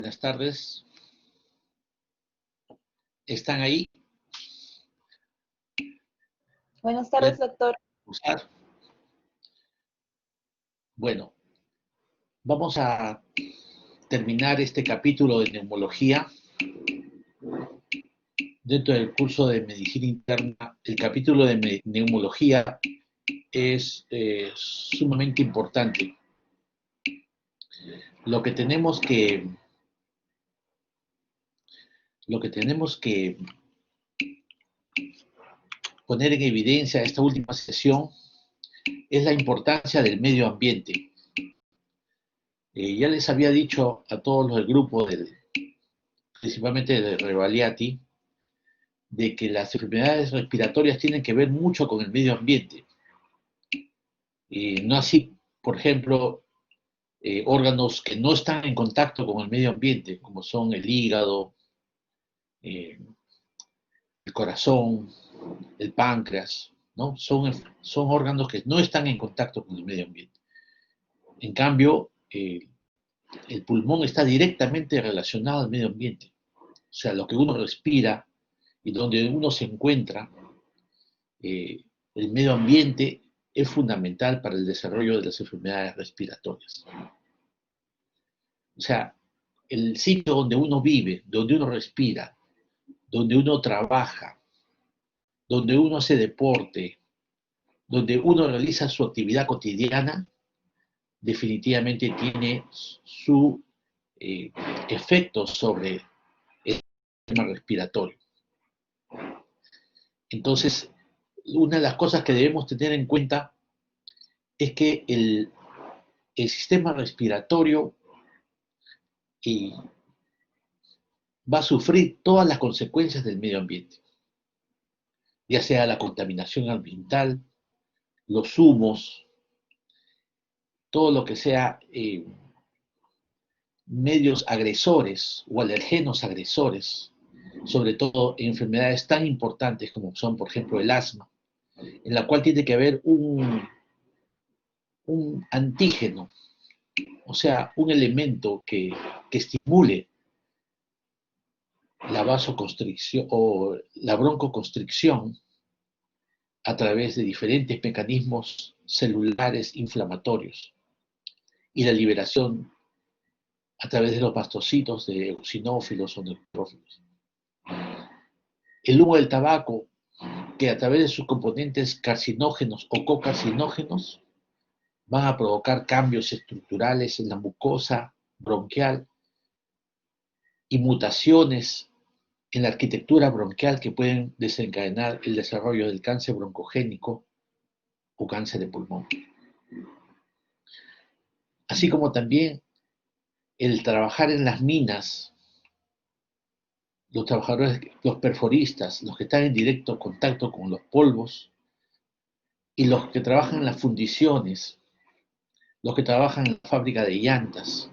Buenas tardes. ¿Están ahí? Buenas tardes, doctor. Usar. Bueno, vamos a terminar este capítulo de neumología. Dentro del curso de medicina interna, el capítulo de neumología es sumamente importante. Lo que tenemos que poner en evidencia esta última sesión es la importancia del medio ambiente. Ya les había dicho a todos los del grupo, principalmente de Revaliati, de que las enfermedades respiratorias tienen que ver mucho con el medio ambiente. No así, por ejemplo, órganos que no están en contacto con el medio ambiente, como son el hígado, el corazón, el páncreas, ¿no? Son órganos que no están en contacto con el medio ambiente. En cambio, el pulmón está directamente relacionado al medio ambiente. O sea, lo que uno respira y donde uno se encuentra, el medio ambiente es fundamental para el desarrollo de las enfermedades respiratorias. O sea, el sitio donde uno vive, donde uno respira, donde uno trabaja, donde uno hace deporte, donde uno realiza su actividad cotidiana, definitivamente tiene su efecto sobre el sistema respiratorio. Entonces, una de las cosas que debemos tener en cuenta es que el sistema respiratorio va a sufrir todas las consecuencias del medio ambiente, ya sea la contaminación ambiental, los humos, todo lo que sea medios agresores o alergenos agresores, sobre todo en enfermedades tan importantes como son, por ejemplo, el asma, en la cual tiene que haber un antígeno, o sea, un elemento que estimule la vasoconstricción o la broncoconstricción a través de diferentes mecanismos celulares inflamatorios y la liberación a través de los mastocitos de eosinófilos o neutrófilos. El humo del tabaco, que a través de sus componentes carcinógenos o cocarcinógenos van a provocar cambios estructurales en la mucosa bronquial y mutaciones en la arquitectura bronquial que pueden desencadenar el desarrollo del cáncer broncogénico o cáncer de pulmón. Así como también el trabajar en las minas, los trabajadores, los perforistas, los que están en directo contacto con los polvos, y los que trabajan en las fundiciones, los que trabajan en la fábrica de llantas,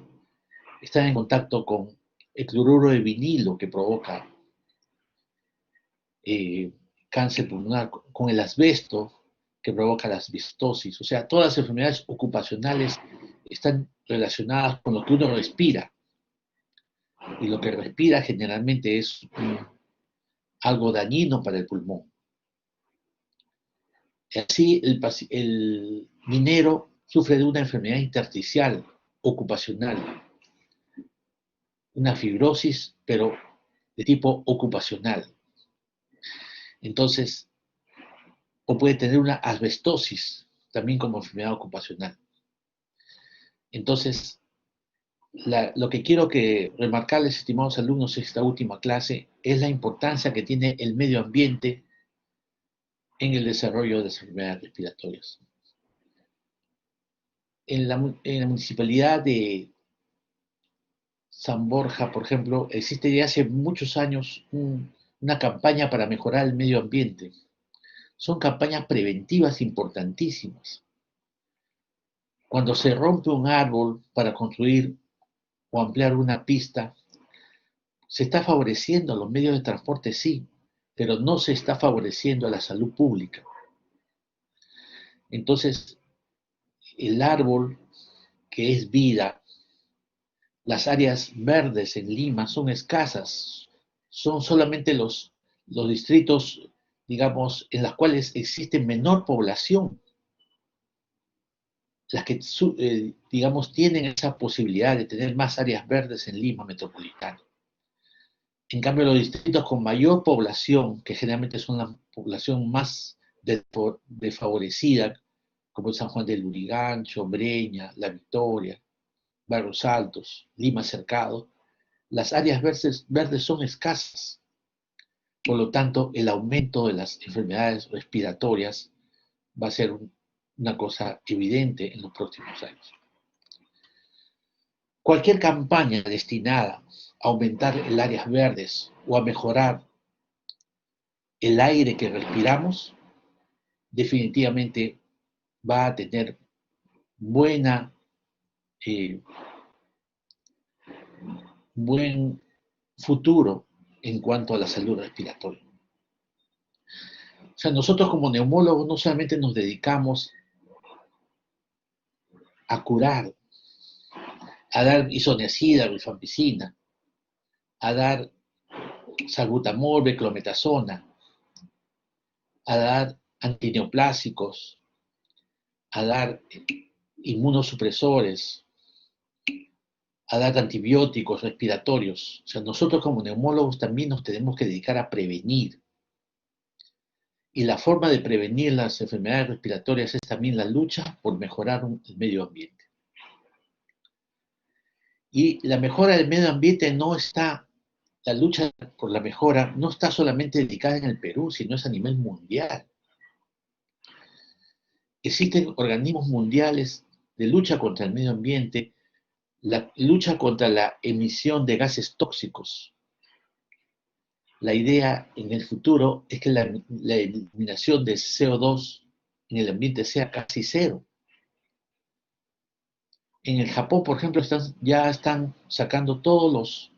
están en contacto con el cloruro de vinilo que provoca cáncer pulmonar, con el asbesto que provoca la asbestosis. O sea, todas las enfermedades ocupacionales están relacionadas con lo que uno respira. Y lo que respira generalmente es algo dañino para el pulmón. Así, el minero sufre de una enfermedad intersticial ocupacional, una fibrosis, pero de tipo ocupacional. Entonces, o puede tener una asbestosis, también como enfermedad ocupacional. Entonces, lo que quiero remarcarles, estimados alumnos, en esta última clase, es la importancia que tiene el medio ambiente en el desarrollo de las enfermedades respiratorias. En la municipalidad de San Borja, por ejemplo, existe ya hace muchos años una campaña para mejorar el medio ambiente. Son campañas preventivas importantísimas. Cuando se rompe un árbol para construir o ampliar una pista, se está favoreciendo a los medios de transporte, sí, pero no se está favoreciendo a la salud pública. Entonces, el árbol, que es vida, las áreas verdes en Lima son escasas, son solamente los distritos, digamos, en los cuales existe menor población, las que, digamos, tienen esa posibilidad de tener más áreas verdes en Lima metropolitana. En cambio, los distritos con mayor población, que generalmente son la población más desfavorecida, como San Juan del Lurigancho, Breña, La Victoria, Barrios Altos, Lima Cercado, las áreas verdes son escasas. Por lo tanto, el aumento de las enfermedades respiratorias va a ser una cosa evidente en los próximos años. Cualquier campaña destinada a aumentar el áreas verdes o a mejorar el aire que respiramos, definitivamente va a tener buen futuro en cuanto a la salud respiratoria. O sea, nosotros como neumólogos no solamente nos dedicamos a curar, a dar isoniazida, rifampicina, a dar salbutamol, beclometasona, a dar antineoplásicos, a dar inmunosupresores, a dar antibióticos respiratorios. O sea, nosotros como neumólogos también nos tenemos que dedicar a prevenir. Y la forma de prevenir las enfermedades respiratorias es también la lucha por mejorar el medio ambiente. Y la mejora del medio ambiente no está, la lucha por la mejora no está solamente dedicada en el Perú, sino es a nivel mundial. Existen organismos mundiales de lucha contra el medio ambiente, la lucha contra la emisión de gases tóxicos. La idea en el futuro es que la eliminación de CO2 en el ambiente sea casi cero. En el Japón, por ejemplo, ya están sacando todos los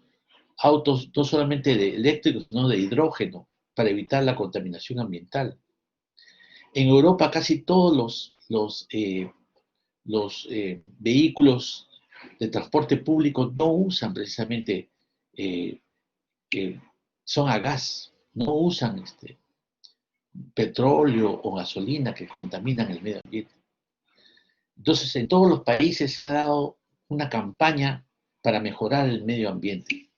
autos, no solamente de eléctricos, sino de hidrógeno, para evitar la contaminación ambiental. En Europa casi todos los vehículos de transporte público no usan precisamente, son a gas, no usan petróleo o gasolina que contaminan el medio ambiente. Entonces, en todos los países se ha dado una campaña para mejorar el medio ambiente.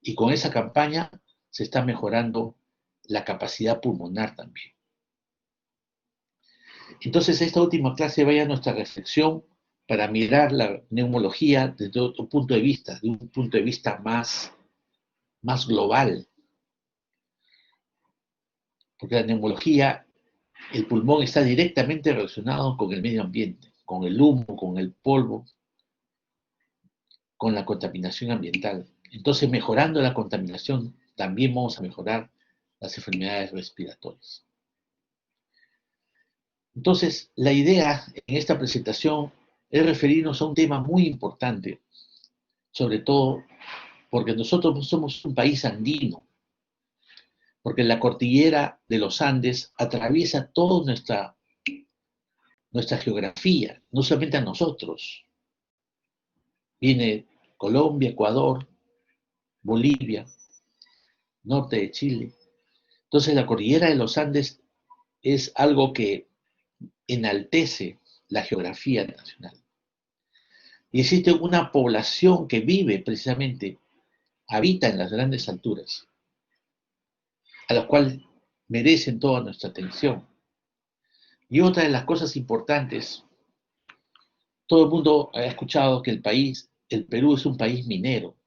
Y con esa campaña se está mejorando la capacidad pulmonar también. Entonces, esta última clase vaya a nuestra reflexión para mirar la neumología desde otro punto de vista, de un punto de vista más global. Porque la neumología, el pulmón está directamente relacionado con el medio ambiente, con el humo, con el polvo, con la contaminación ambiental. Entonces, mejorando la contaminación, también vamos a mejorar las enfermedades respiratorias. Entonces, la idea en esta presentación es referirnos a un tema muy importante, sobre todo porque nosotros somos un país andino, porque la cordillera de los Andes atraviesa toda nuestra geografía, no solamente a nosotros. Viene Colombia, Ecuador, Bolivia, norte de Chile. Entonces, la cordillera de los Andes es algo que enaltece la geografía nacional. Y existe una población que vive precisamente, habita en las grandes alturas, a las cuales merecen toda nuestra atención. Y otra de las cosas importantes, todo el mundo ha escuchado que el Perú es un país minero.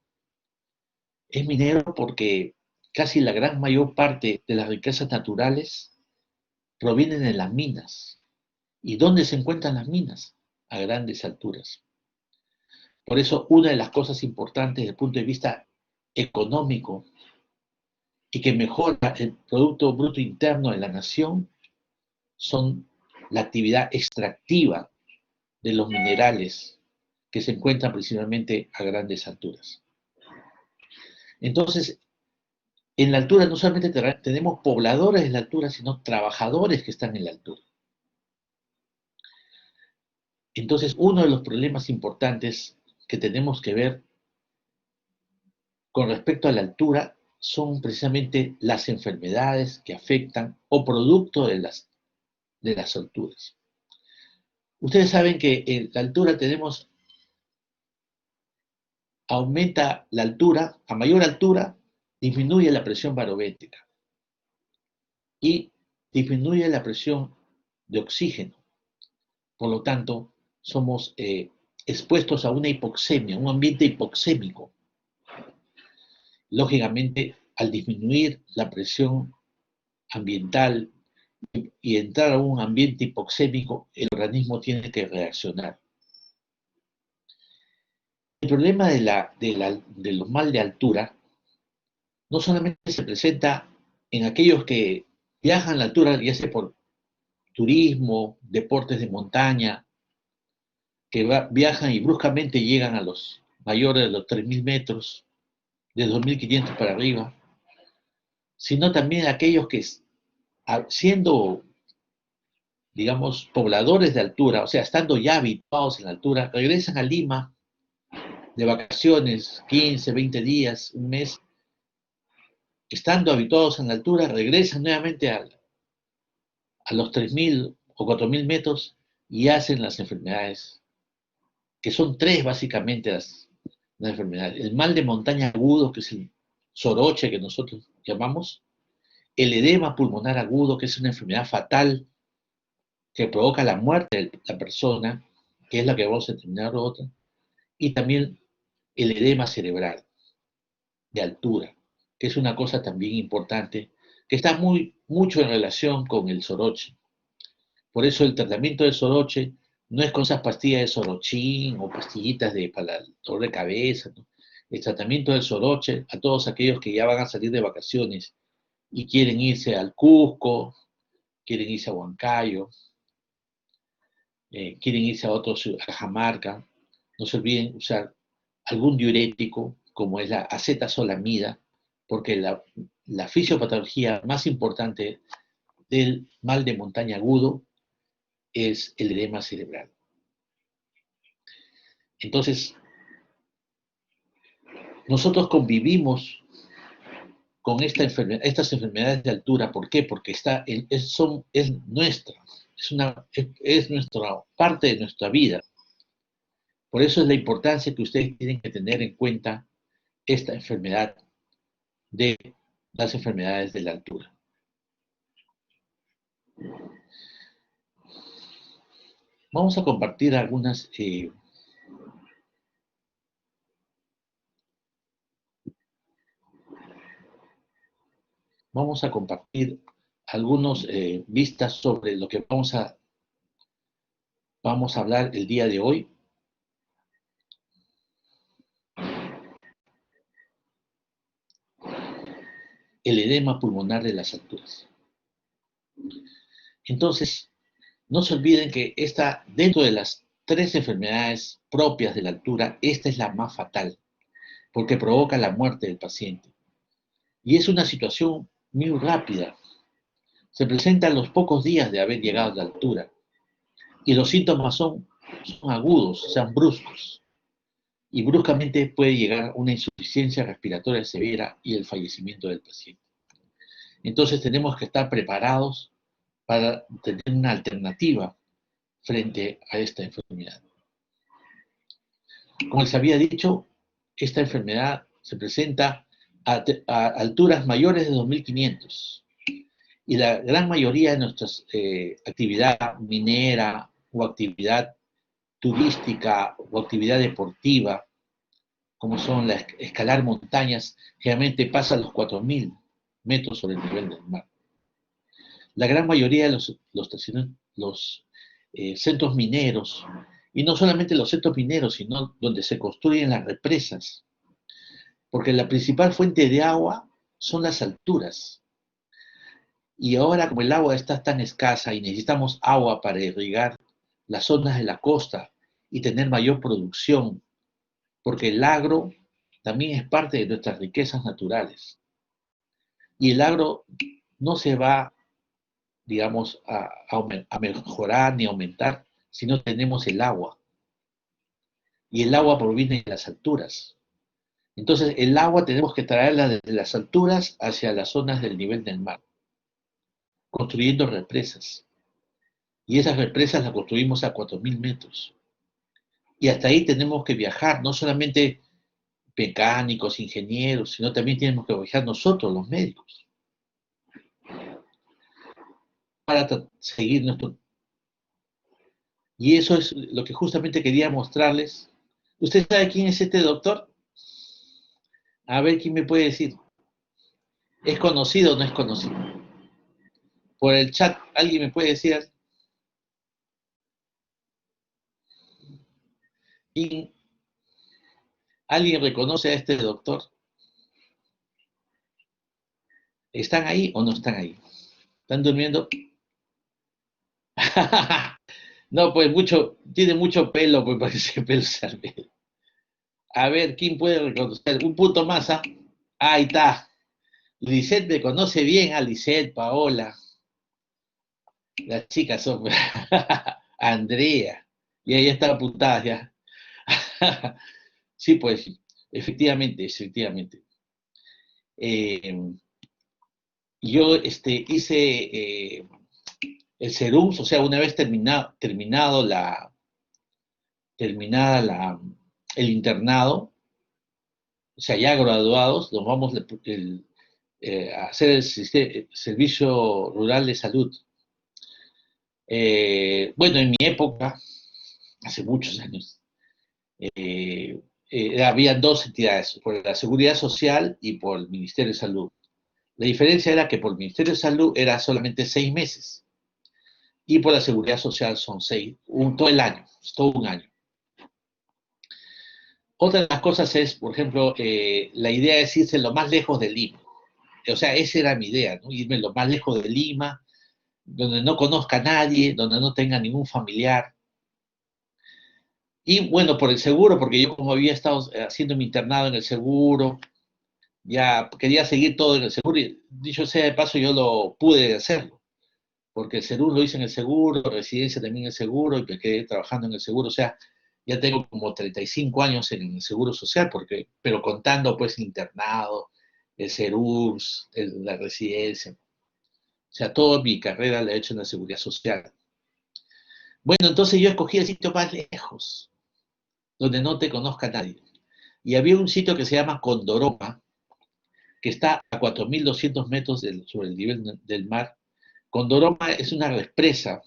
Es minero porque casi la gran mayor parte de las riquezas naturales provienen de las minas. ¿Y dónde se encuentran las minas? A grandes alturas. Por eso, una de las cosas importantes desde el punto de vista económico y que mejora el Producto Bruto Interno de la nación son la actividad extractiva de los minerales que se encuentran principalmente a grandes alturas. Entonces, en la altura no solamente tenemos pobladores en la altura, sino trabajadores que están en la altura. Entonces, uno de los problemas importantes que tenemos que ver con respecto a la altura son precisamente las enfermedades que afectan o producto de las alturas. Ustedes saben que en la altura aumenta la altura, a mayor altura disminuye la presión barométrica y disminuye la presión de oxígeno. Por lo tanto, somos expuestos a una hipoxemia, un ambiente hipoxémico. Lógicamente, al disminuir la presión ambiental y entrar a un ambiente hipoxémico, el organismo tiene que reaccionar. El problema de los mal de altura no solamente se presenta en aquellos que viajan a la altura, ya sea por turismo, deportes de montaña, que viajan y bruscamente llegan a los mayores de los 3.000 metros, de 2.500 para arriba, sino también aquellos que, siendo, digamos, pobladores de altura, o sea, estando ya habituados en la altura, regresan a Lima de vacaciones, 15, 20 días, un mes, estando habituados en la altura, regresan nuevamente a los 3.000 o 4.000 metros y hacen las enfermedades, que son tres básicamente las enfermedades. El mal de montaña agudo, que es el soroche que nosotros llamamos, el edema pulmonar agudo, que es una enfermedad fatal que provoca la muerte de la persona, que es la que vamos a determinar otra, y también el edema cerebral de altura, que es una cosa también importante, que está mucho en relación con el soroche. Por eso el tratamiento del soroche no es con esas pastillas de sorochín o pastillitas para el dolor de cabeza, ¿no? El tratamiento del soroche a todos aquellos que ya van a salir de vacaciones y quieren irse al Cusco, quieren irse a Huancayo, quieren irse a otros, a Cajamarca, no se olviden usar algún diurético como es la acetazolamida, porque la fisiopatología más importante del mal de montaña agudo es el edema cerebral. Entonces, nosotros convivimos con estas enfermedades de altura. ¿Por qué? Porque es nuestra, es nuestra parte de nuestra vida. Por eso es la importancia que ustedes tienen que tener en cuenta esta enfermedad de las enfermedades de la altura. Vamos a compartir algunas vamos a compartir algunas vistas sobre lo que vamos a hablar el día de hoy. El edema pulmonar de las alturas. Entonces, no se olviden que dentro de las tres enfermedades propias de la altura, esta es la más fatal, porque provoca la muerte del paciente. Y es una situación muy rápida. Se presenta a los pocos días de haber llegado a la altura. Y los síntomas son agudos, sean bruscos. Y bruscamente puede llegar una insuficiencia respiratoria severa y el fallecimiento del paciente. Entonces tenemos que estar preparados para tener una alternativa frente a esta enfermedad. Como les había dicho, esta enfermedad se presenta a alturas mayores de 2.500 y la gran mayoría de nuestras actividad minera o actividad turística o actividad deportiva, como son escalar montañas, generalmente pasa a los 4.000 metros sobre el nivel del mar. La gran mayoría de los centros mineros, y no solamente los centros mineros, sino donde se construyen las represas, porque la principal fuente de agua son las alturas. Y ahora, como el agua está tan escasa y necesitamos agua para irrigar las zonas de la costa y tener mayor producción, porque el agro también es parte de nuestras riquezas naturales. Y el agro no se va, digamos, a mejorar ni aumentar si no tenemos el agua. Y el agua proviene de las alturas. Entonces, el agua tenemos que traerla desde las alturas hacia las zonas del nivel del mar, construyendo represas. Y esas represas las construimos a 4.000 metros. Y hasta ahí tenemos que viajar, no solamente mecánicos, ingenieros, sino también tenemos que viajar nosotros, los médicos, para seguir nuestro... Y eso es lo que justamente quería mostrarles. ¿Usted sabe quién es este doctor? A ver, ¿quién me puede decir? ¿Es conocido o no es conocido? Por el chat, ¿alguien me puede decir? ¿Quién, ¿Alguien reconoce a este doctor? ¿Están ahí o no están ahí? ¿Están durmiendo? No, pues tiene mucho pelo, pues parece pelo salve. A ver, ¿quién puede reconocer? Un punto más, ¿ah? Ahí está. Lisette me conoce bien a Lisette, Paola. Las chicas son... Andrea. Y ahí está apuntada ya. Sí, pues, efectivamente. Eh, yo hice el CERUMS, o sea, una vez terminada el internado, o sea, ya graduados, nos vamos a hacer el servicio rural de salud. Bueno, en mi época, hace muchos años, había dos entidades, por la Seguridad Social y por el Ministerio de Salud. La diferencia era que por el Ministerio de Salud era solamente 6 meses y por la Seguridad Social son todo el año, es todo un año. Otra de las cosas es, por ejemplo, la idea es irse lo más lejos de Lima. O sea, esa era mi idea, ¿no? Irme lo más lejos de Lima, donde no conozca a nadie, donde no tenga ningún familiar. Y bueno, por el seguro, porque yo como había estado haciendo mi internado en el seguro, ya quería seguir todo en el seguro, y dicho sea de paso, yo lo pude hacerlo, porque el seguro lo hice en el seguro, residencia también en el seguro, y me quedé trabajando en el seguro, o sea, ya tengo como 35 años en el seguro social, pero contando pues el internado, el CERURS, la residencia, o sea, toda mi carrera la he hecho en la seguridad social. Bueno, entonces yo escogí el sitio más lejos, donde no te conozca nadie. Y había un sitio que se llama Condoroma, que está a 4.200 metros sobre el nivel del mar. Condoroma es una represa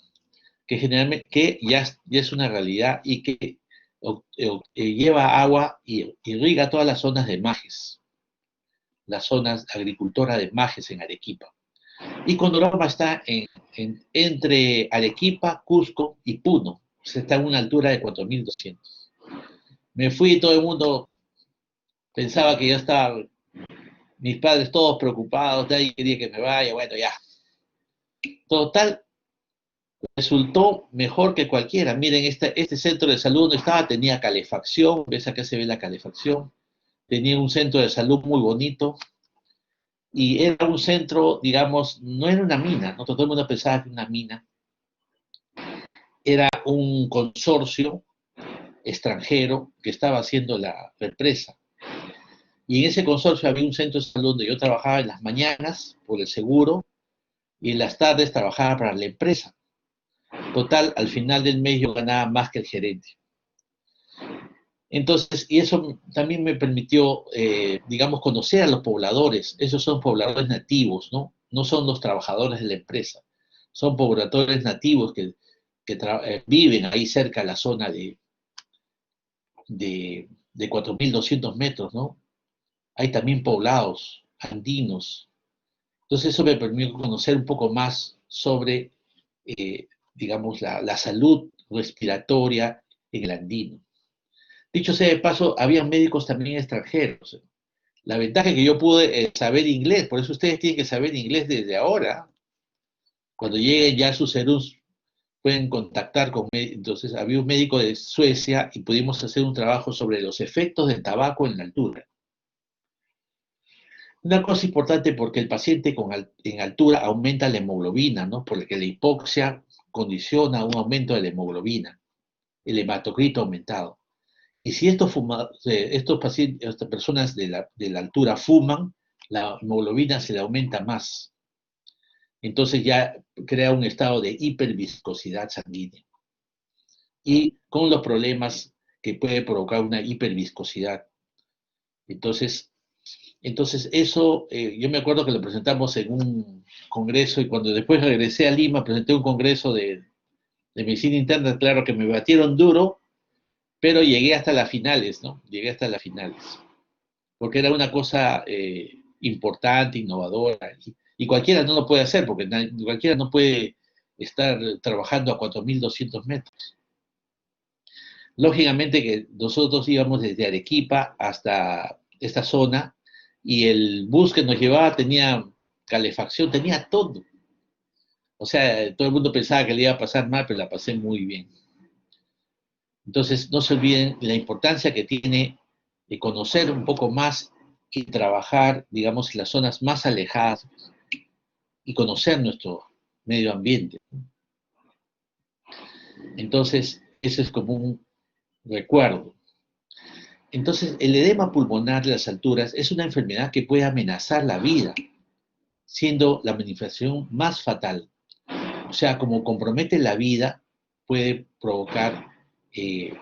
que generalmente ya es una realidad y que lleva agua y irriga todas las zonas de Majes, las zonas agricultoras de Majes en Arequipa. Y Condoroma está entre Arequipa, Cusco y Puno. O sea, está a una altura de 4.200. Me fui y todo el mundo pensaba que ya estaba, mis padres todos preocupados, nadie quería que me vaya, bueno, ya. Total, resultó mejor que cualquiera. Miren, este centro de salud donde estaba tenía calefacción, ves acá se ve la calefacción, tenía un centro de salud muy bonito y era un centro, digamos, no era una mina, ¿no? Todo el mundo pensaba que era una mina, era un consorcio extranjero que estaba haciendo la represa. Y en ese consorcio había un centro de salud donde yo trabajaba en las mañanas por el seguro y en las tardes trabajaba para la empresa. Total, al final del mes yo ganaba más que el gerente. Entonces, y eso también me permitió, digamos, conocer a los pobladores. Esos son pobladores nativos, ¿no? No son los trabajadores de la empresa. Son pobladores nativos que viven ahí cerca de la zona de 4.200 metros, ¿no? Hay también poblados andinos. Entonces, eso me permitió conocer un poco más sobre, digamos, la salud respiratoria en el andino. Dicho sea de paso, había médicos también extranjeros. La ventaja es que yo pude saber inglés, por eso ustedes tienen que saber inglés desde ahora. Cuando lleguen ya a sus CERUS, pueden contactar con médicos. Entonces, había un médico de Suecia y pudimos hacer un trabajo sobre los efectos del tabaco en la altura. Una cosa importante porque el paciente en altura aumenta la hemoglobina, ¿no? Porque la hipoxia condiciona un aumento de la hemoglobina, el hematocrito aumentado. Y si estos pacientes, estas personas de la altura fuman, la hemoglobina se le aumenta más. Entonces ya crea un estado de hiperviscosidad sanguínea. Y con los problemas que puede provocar una hiperviscosidad. Entonces, eso, yo me acuerdo que lo presentamos en un congreso y cuando después regresé a Lima, presenté un congreso de medicina interna, claro que me batieron duro, pero llegué hasta las finales, ¿no? Llegué hasta las finales, porque era una cosa importante, innovadora, y cualquiera no lo puede hacer, porque cualquiera no puede estar trabajando a 4.200 metros. Lógicamente que nosotros íbamos desde Arequipa hasta esta zona y el bus que nos llevaba tenía calefacción, tenía todo. O sea, todo el mundo pensaba que le iba a pasar mal, pero la pasé muy bien. Entonces, no se olviden la importancia que tiene de conocer un poco más y trabajar, digamos, en las zonas más alejadas y conocer nuestro medio ambiente. Entonces, eso es como un recuerdo. Entonces, el edema pulmonar de las alturas es una enfermedad que puede amenazar la vida, siendo la manifestación más fatal. O sea, como compromete la vida, puede provocar, eh,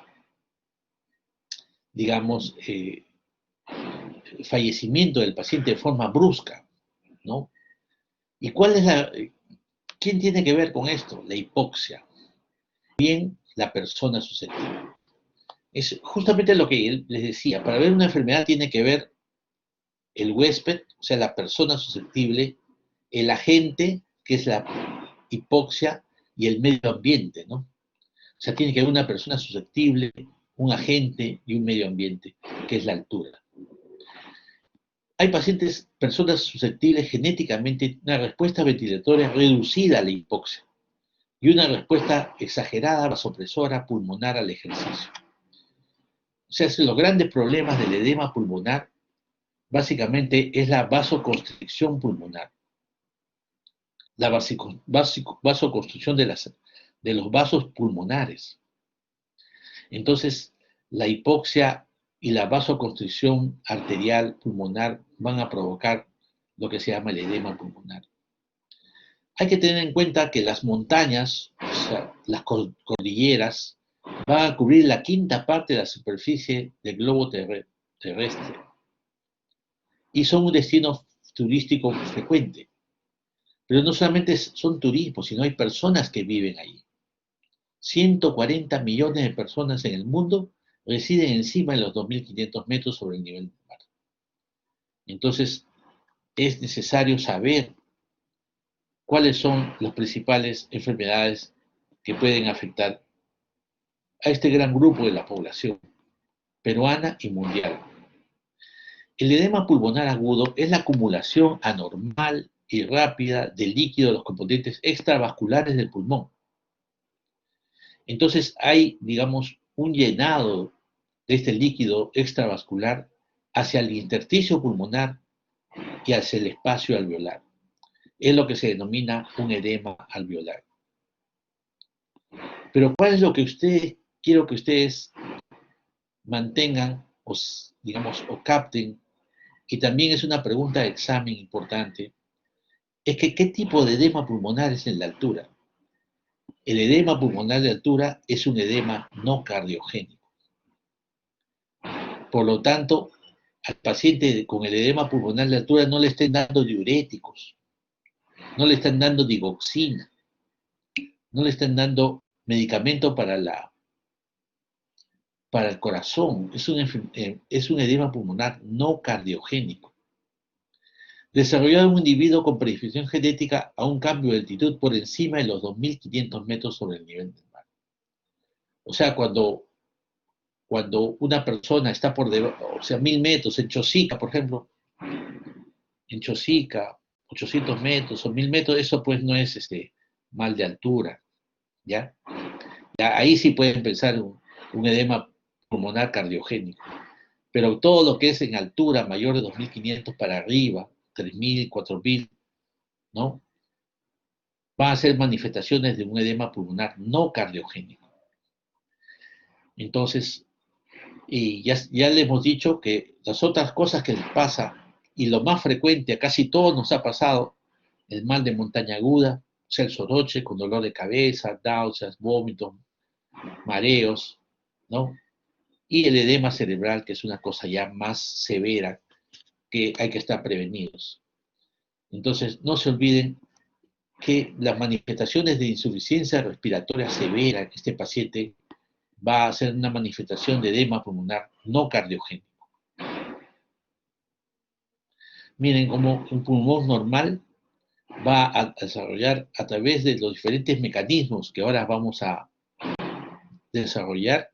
digamos, fallecimiento del paciente de forma brusca, ¿no? ¿Y cuál es quién tiene que ver con esto? La hipoxia. Bien, la persona susceptible. Es justamente lo que les decía, para ver una enfermedad tiene que ver el huésped, o sea, la persona susceptible, el agente, que es la hipoxia, y el medio ambiente, ¿no? O sea, tiene que haber una persona susceptible, un agente y un medio ambiente, que es la altura. Hay pacientes, personas susceptibles genéticamente, una respuesta ventilatoria reducida a la hipoxia y una respuesta exagerada vasopresora pulmonar al ejercicio. O sea, los grandes problemas del edema pulmonar básicamente es la vasoconstricción pulmonar, la vasoconstricción de los vasos pulmonares. Entonces, la hipoxia y la vasoconstricción arterial pulmonar van a provocar lo que se llama el edema pulmonar. Hay que tener en cuenta que las montañas, o sea, las cordilleras, van a cubrir la quinta parte de la superficie del globo terrestre y son un destino turístico frecuente. Pero no solamente son turismo, sino hay personas que viven ahí. 140 millones de personas en el mundo residen encima de los 2.500 metros sobre el nivel del mar. Entonces, es necesario saber cuáles son las principales enfermedades que pueden afectar a este gran grupo de la población peruana y mundial. El edema pulmonar agudo es la acumulación anormal y rápida de líquido de los componentes extravasculares del pulmón. Entonces hay, digamos, un llenado de este líquido extravascular hacia el intersticio pulmonar y hacia el espacio alveolar. Es lo que se denomina un edema alveolar. Pero ¿cuál es lo que quiero que ustedes mantengan o, digamos, o capten? Y también es una pregunta de examen importante, es que ¿qué tipo de edema pulmonar es en la altura? El edema pulmonar de altura es un edema no cardiogénico. Por lo tanto, al paciente con el edema pulmonar de altura no le estén dando diuréticos, no le están dando digoxina, no le están dando medicamento para el corazón. Es un edema pulmonar no cardiogénico. Desarrollado en un individuo con predisposición genética a un cambio de altitud por encima de los 2.500 metros sobre el nivel del mar. O sea, cuando una persona está por debajo, o sea, 1.000 metros, en Chosica, por ejemplo, en Chosica, 800 metros o 1.000 metros, eso pues no es mal de altura, ¿ya? Ahí sí pueden pensar un edema pulmonar cardiogénico. Pero todo lo que es en altura mayor de 2.500 para arriba, 3.000, 4.000, ¿no? Van a ser manifestaciones de un edema pulmonar no cardiogénico. Entonces, Y ya le hemos dicho que las otras cosas que les pasa, y lo más frecuente, a casi todos nos ha pasado, el mal de montaña aguda, o sea, el soroche con dolor de cabeza, náuseas, vómitos, mareos, ¿no? Y el edema cerebral, que es una cosa ya más severa, que hay que estar prevenidos. Entonces, no se olviden que las manifestaciones de insuficiencia respiratoria severa en este paciente va a ser una manifestación de edema pulmonar no cardiogénico. Miren cómo un pulmón normal va a desarrollar a través de los diferentes mecanismos que ahora vamos a desarrollar,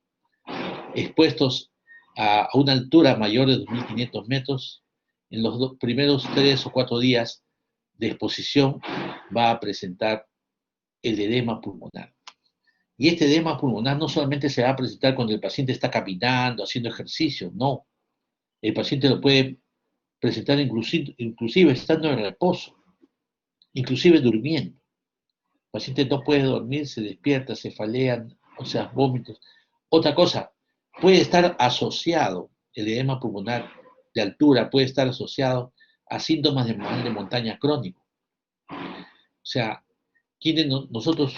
expuestos a una altura mayor de 2.500 metros, en los primeros 3 o 4 días de exposición va a presentar el edema pulmonar. Y este edema pulmonar no solamente se va a presentar cuando el paciente está caminando, haciendo ejercicio, no. El paciente lo puede presentar inclusive estando en reposo, inclusive durmiendo. El paciente no puede dormir, se despierta, cefalean, o sea, vómitos. Otra cosa, puede estar asociado, el edema pulmonar de altura puede estar asociado a síntomas de mal de montaña crónico. O sea, nosotros,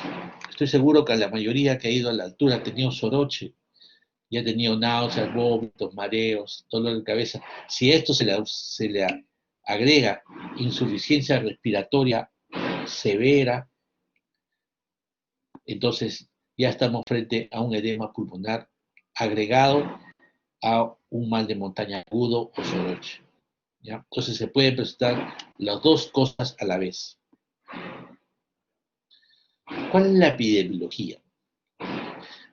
estoy seguro que la mayoría que ha ido a la altura ha tenido soroche, y ha tenido náuseas, vómitos, mareos, dolor de cabeza. Si a esto se le agrega insuficiencia respiratoria severa, entonces ya estamos frente a un edema pulmonar agregado a un mal de montaña agudo o soroche. ¿Ya? Entonces se pueden presentar las dos cosas a la vez. ¿Cuál es la epidemiología?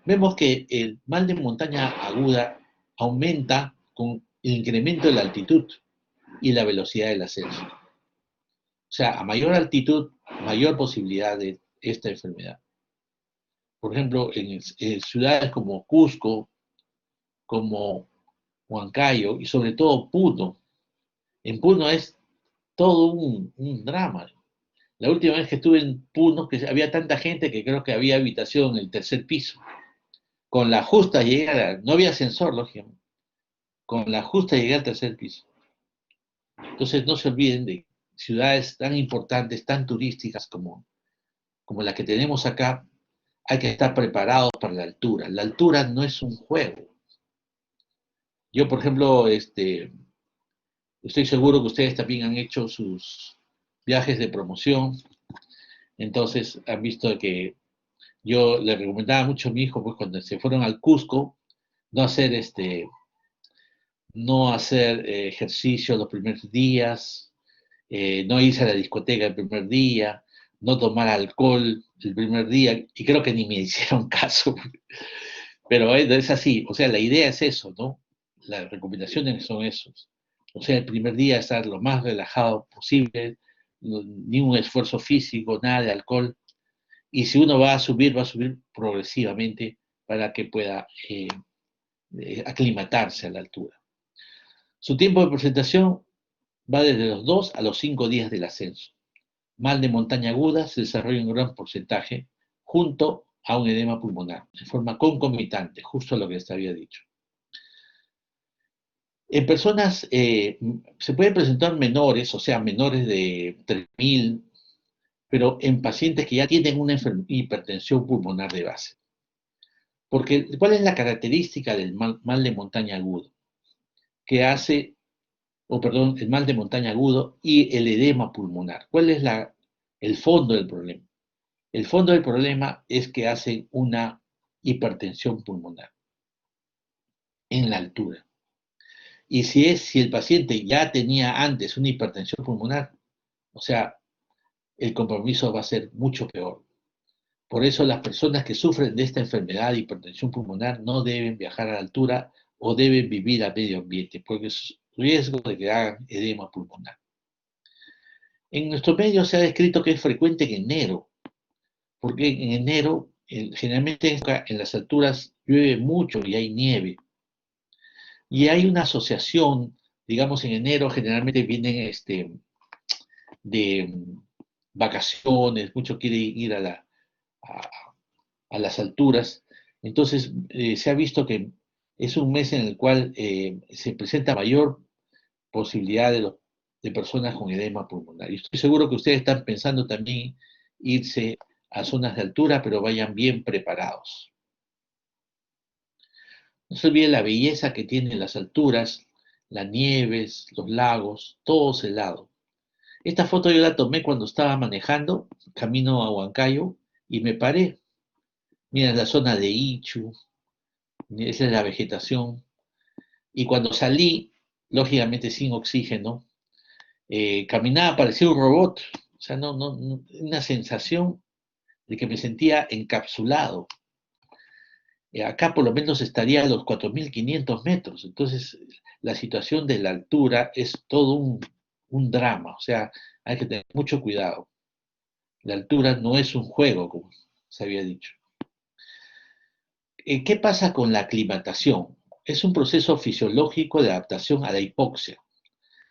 Vemos que el mal de montaña aguda aumenta con el incremento de la altitud y la velocidad del ascenso. O sea, a mayor altitud, mayor posibilidad de esta enfermedad. Por ejemplo, en ciudades como Cusco, como Huancayo y sobre todo Puno. En Puno es todo un drama. La última vez que estuve en Puno, que había tanta gente que creo que había habitación en el tercer piso. Con la justa llegada, no había ascensor, lógicamente, con la justa llegada al tercer piso. Entonces no se olviden de ciudades tan importantes, tan turísticas como la que tenemos acá, hay que estar preparados para la altura. La altura no es un juego. Yo, por ejemplo, estoy seguro que ustedes también han hecho sus viajes de promoción, entonces han visto que yo le recomendaba mucho a mi hijo, pues cuando se fueron al Cusco, no hacer ejercicio los primeros días, no irse a la discoteca el primer día, no tomar alcohol el primer día, y creo que ni me hicieron caso, pero es así, o sea, la idea es eso, ¿no? Las recomendaciones son esos. O sea, el primer día estar lo más relajado posible, ni un esfuerzo físico, nada de alcohol, y si uno va a subir progresivamente para que pueda aclimatarse a la altura. Su tiempo de presentación va desde los 2 a los 5 días del ascenso. Mal de montaña aguda se desarrolla en un gran porcentaje junto a un edema pulmonar, de forma concomitante, justo lo que les había dicho. En personas se pueden presentar menores, o sea, menores de 3.000, pero en pacientes que ya tienen una hipertensión pulmonar de base. Porque, ¿cuál es la característica del mal de montaña agudo? Que hace, el mal de montaña agudo y el edema pulmonar. ¿Cuál es el fondo del problema? El fondo del problema es que hacen una hipertensión pulmonar en la altura. Y si el paciente ya tenía antes una hipertensión pulmonar, o sea, el compromiso va a ser mucho peor. Por eso las personas que sufren de esta enfermedad de hipertensión pulmonar no deben viajar a la altura o deben vivir a medio ambiente, porque es riesgo de que hagan edema pulmonar. En nuestro medio se ha descrito que es frecuente en enero, porque en enero generalmente en las alturas llueve mucho y hay nieve. Y hay una asociación, digamos, en enero generalmente vienen de vacaciones, muchos quieren ir a las alturas. Entonces, se ha visto que es un mes en el cual se presenta mayor posibilidad de personas con edema pulmonar. Y estoy seguro que ustedes están pensando también irse a zonas de altura, pero vayan bien preparados. No se olvide la belleza que tienen las alturas, las nieves, los lagos, todo helado. Esta foto yo la tomé cuando estaba manejando, camino a Huancayo, y me paré. Mira la zona de Ichu, esa es la vegetación. Y cuando salí, lógicamente sin oxígeno, caminaba, parecía un robot. O sea, una sensación de que me sentía encapsulado. Acá por lo menos estaría a los 4.500 metros. Entonces, la situación de la altura es todo un drama. O sea, hay que tener mucho cuidado. La altura no es un juego, como se había dicho. ¿Qué pasa con la aclimatación? Es un proceso fisiológico de adaptación a la hipoxia.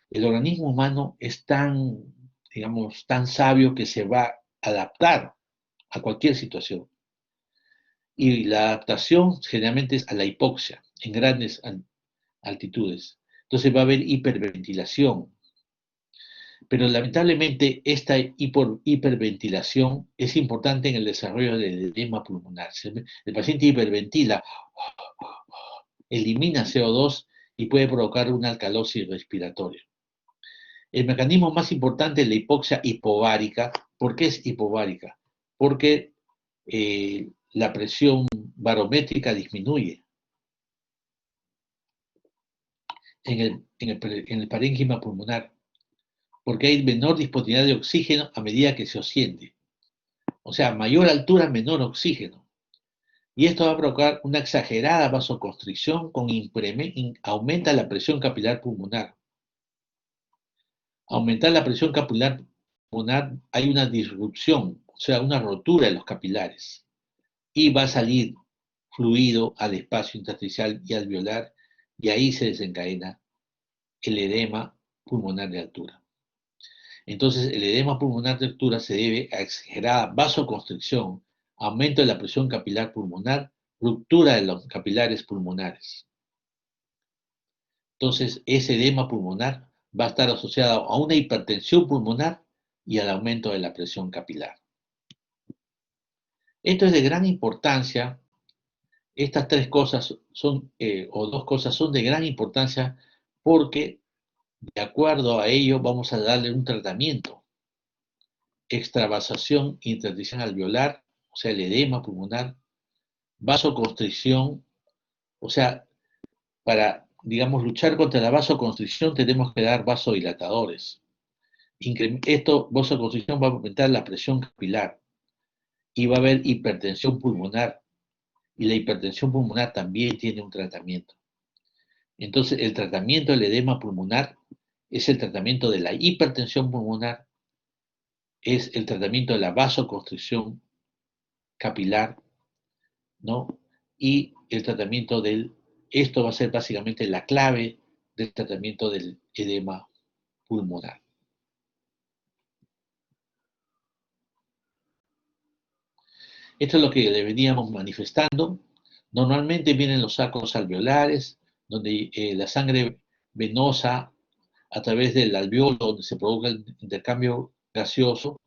El organismo humano es tan, digamos, tan sabio que se va a adaptar a cualquier situación. Y la adaptación generalmente es a la hipoxia en grandes altitudes. Entonces va a haber hiperventilación. Pero lamentablemente esta hiperventilación es importante en el desarrollo del edema pulmonar. El paciente hiperventila, elimina CO2 y puede provocar una alcalosis respiratoria. El mecanismo más importante es la hipoxia hipovárica. ¿Por qué es hipovárica? Porque la presión barométrica disminuye en el parénquima pulmonar, porque hay menor disponibilidad de oxígeno a medida que se asciende. O sea, mayor altura, menor oxígeno. Y esto va a provocar una exagerada vasoconstricción con aumenta la presión capilar pulmonar. Aumentar la presión capilar pulmonar, hay una disrupción, o sea, una rotura de los capilares. Y va a salir fluido al espacio intersticial y alveolar, y ahí se desencadena el edema pulmonar de altura. Entonces, el edema pulmonar de altura se debe a exagerada vasoconstricción, aumento de la presión capilar pulmonar, ruptura de los capilares pulmonares. Entonces, ese edema pulmonar va a estar asociado a una hipertensión pulmonar y al aumento de la presión capilar. Esto es de gran importancia. Estas tres cosas son, o dos cosas son de gran importancia porque de acuerdo a ello vamos a darle un tratamiento. Extravasación intersticial alveolar, o sea, el edema pulmonar, vasoconstricción, o sea, para, digamos, luchar contra la vasoconstricción tenemos que dar vasodilatadores. Esto, vasoconstricción va a aumentar la presión capilar y va a haber hipertensión pulmonar y la hipertensión pulmonar también tiene un tratamiento. Entonces, el tratamiento del edema pulmonar es el tratamiento de la hipertensión pulmonar, es el tratamiento de la vasoconstricción capilar, ¿no? Y el tratamiento esto va a ser básicamente la clave del tratamiento del edema pulmonar. Esto es lo que le veníamos manifestando. Normalmente vienen los sacos alveolares, donde la sangre venosa a través del alveolo, donde se provoca el intercambio gaseoso,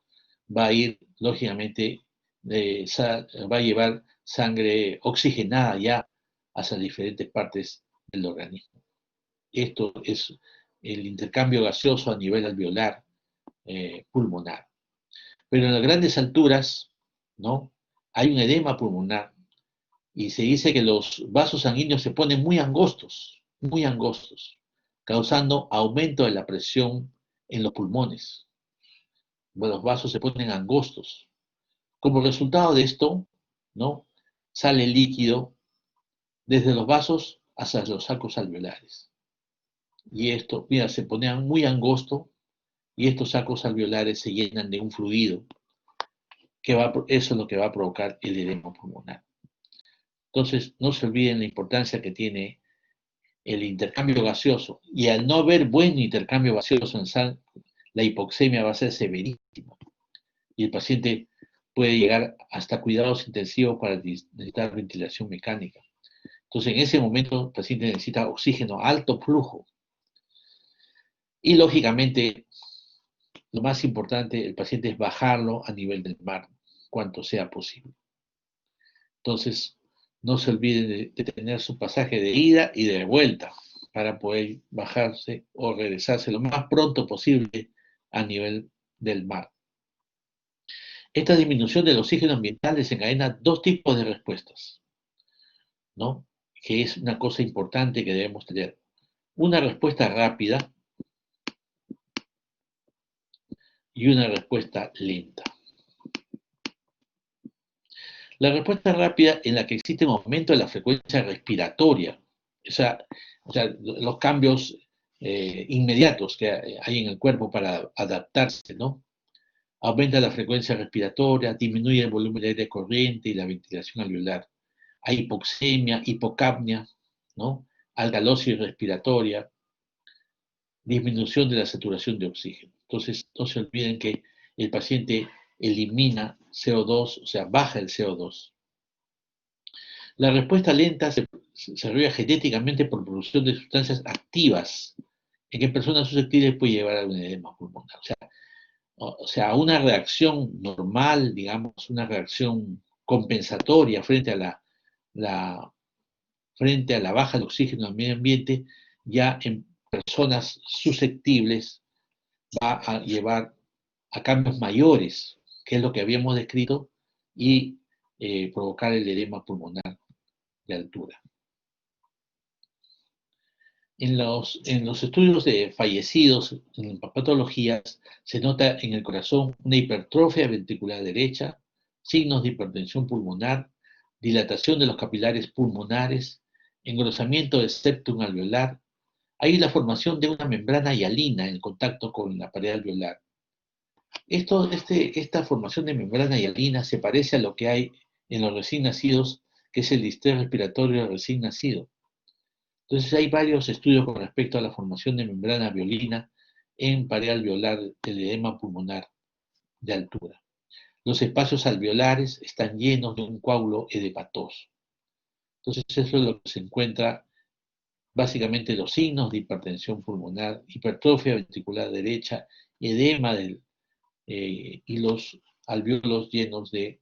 va a ir, lógicamente, va a llevar sangre oxigenada ya hacia diferentes partes del organismo. Esto es el intercambio gaseoso a nivel alveolar pulmonar. Pero en las grandes alturas, ¿no? Hay un edema pulmonar y se dice que los vasos sanguíneos se ponen muy angostos, causando aumento de la presión en los pulmones. Los vasos se ponen angostos. Como resultado de esto, ¿no? Sale líquido desde los vasos hacia los sacos alveolares. Y esto, mira, se ponían muy angosto y estos sacos alveolares se llenan de un fluido eso es lo que va a provocar el edema pulmonar. Entonces, no se olviden la importancia que tiene el intercambio gaseoso. Y al no haber buen intercambio gaseoso en sangre, la hipoxemia va a ser severísima. Y el paciente puede llegar hasta cuidados intensivos para necesitar ventilación mecánica. Entonces, en ese momento, el paciente necesita oxígeno a alto flujo. Y, lógicamente, lo más importante, el paciente es bajarlo a nivel del mar, cuanto sea posible. Entonces, no se olviden de tener su pasaje de ida y de vuelta para poder bajarse o regresarse lo más pronto posible a nivel del mar. Esta disminución del oxígeno ambiental desencadena dos tipos de respuestas, ¿no? Que es una cosa importante que debemos tener. Una respuesta rápida y una respuesta lenta. La respuesta rápida en la que existe un aumento de la frecuencia respiratoria, o sea los cambios inmediatos que hay en el cuerpo para adaptarse, ¿no? Aumenta la frecuencia respiratoria, disminuye el volumen de aire corriente y la ventilación alveolar. Hay hipoxemia, hipocapnia, ¿no? Alcalosis respiratoria, disminución de la saturación de oxígeno. Entonces, no se olviden que el paciente elimina CO2, o sea, baja el CO2. La respuesta lenta se desarrolla genéticamente por producción de sustancias activas, en que personas susceptibles puede llevar a un edema pulmonar. O sea, una reacción normal, digamos, una reacción compensatoria frente a frente a la baja de oxígeno al medio ambiente, ya en personas susceptibles va a llevar a cambios mayores, que es lo que habíamos descrito, y provocar el edema pulmonar de altura. En los estudios de fallecidos en patologías se nota en el corazón una hipertrofia ventricular derecha, signos de hipertensión pulmonar, dilatación de los capilares pulmonares, engrosamiento del septum alveolar. Hay la formación de una membrana hialina en contacto con la pared alveolar. Esta formación de membrana hialina se parece a lo que hay en los recién nacidos, que es el distrés respiratorio del recién nacido. Entonces hay varios estudios con respecto a la formación de membrana hialina en pared alveolar del edema pulmonar de altura. Los espacios alveolares están llenos de un coágulo edematoso. Entonces eso es lo que se encuentra, básicamente los signos de hipertensión pulmonar, hipertrofia ventricular derecha, edema y los alvéolos llenos de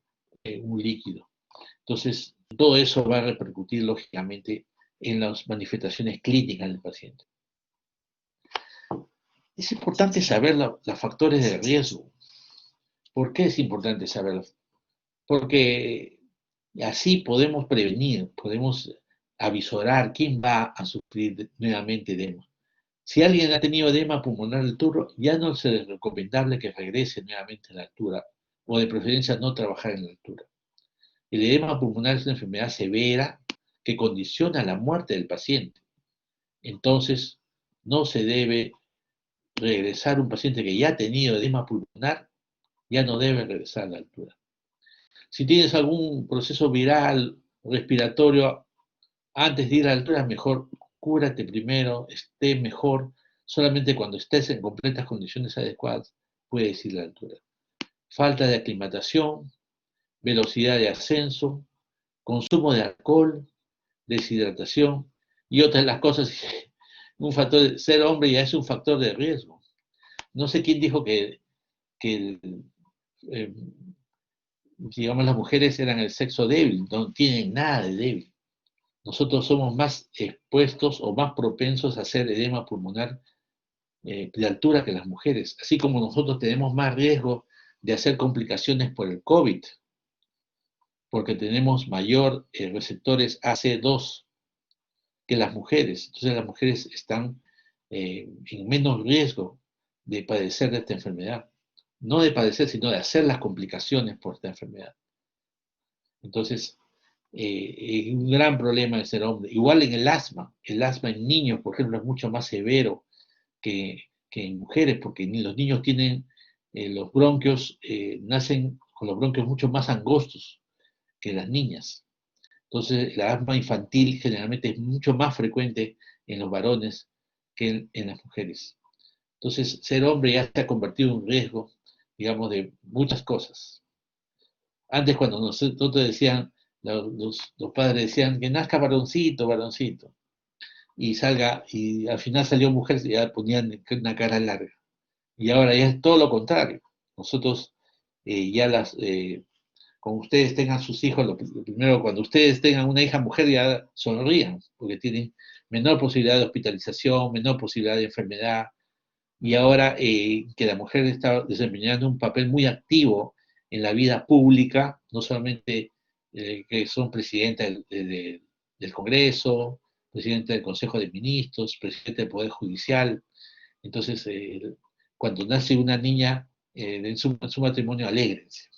un líquido. Entonces, todo eso va a repercutir lógicamente en las manifestaciones clínicas del paciente. Es importante saber los factores de riesgo. ¿Por qué es importante saberlos? Porque así podemos prevenir, podemos avisorar quién va a sufrir nuevamente edema. Si alguien ha tenido edema pulmonar altura, ya no es recomendable que regrese nuevamente a la altura, o de preferencia no trabajar en la altura. El edema pulmonar es una enfermedad severa que condiciona la muerte del paciente. Entonces, no se debe regresar un paciente que ya ha tenido edema pulmonar, ya no debe regresar a la altura. Si tienes algún proceso viral respiratorio antes de ir a la altura, mejor cúrate primero, esté mejor. Solamente cuando estés en completas condiciones adecuadas puedes ir a la altura. Falta de aclimatación, velocidad de ascenso, consumo de alcohol, deshidratación y otras de las cosas. Un factor de ser hombre ya es un factor de riesgo. No sé quién dijo que digamos, las mujeres eran el sexo débil, no tienen nada de débil. Nosotros somos más expuestos o más propensos a hacer edema pulmonar de altura que las mujeres, así como nosotros tenemos más riesgo de hacer complicaciones por el COVID, porque tenemos mayor receptores AC2 que las mujeres. Entonces las mujeres están en menos riesgo de padecer de esta enfermedad. No de padecer, sino de hacer las complicaciones por esta enfermedad. Entonces, un gran problema de ser hombre. Igual en el asma en niños, por ejemplo, es mucho más severo que en mujeres, porque los niños tienen los bronquios, nacen con los bronquios mucho más angostos que las niñas. Entonces, el asma infantil generalmente es mucho más frecuente en los varones que en las mujeres. Entonces, ser hombre ya se ha convertido en un riesgo, digamos, de muchas cosas. Antes, cuando nosotros decían, Los padres decían que nazca varoncito, varoncito, y salga, y al final salió mujer y ya ponían una cara larga. Y ahora ya es todo lo contrario. Nosotros ya cuando ustedes tengan sus hijos, lo primero, cuando ustedes tengan una hija mujer, ya sonrían, porque tienen menor posibilidad de hospitalización, menor posibilidad de enfermedad, y ahora que la mujer está desempeñando un papel muy activo en la vida pública, no solamente que son presidenta del Congreso, presidente del Consejo de Ministros, presidente del Poder Judicial. Entonces, cuando nace una niña en su matrimonio, alégrense.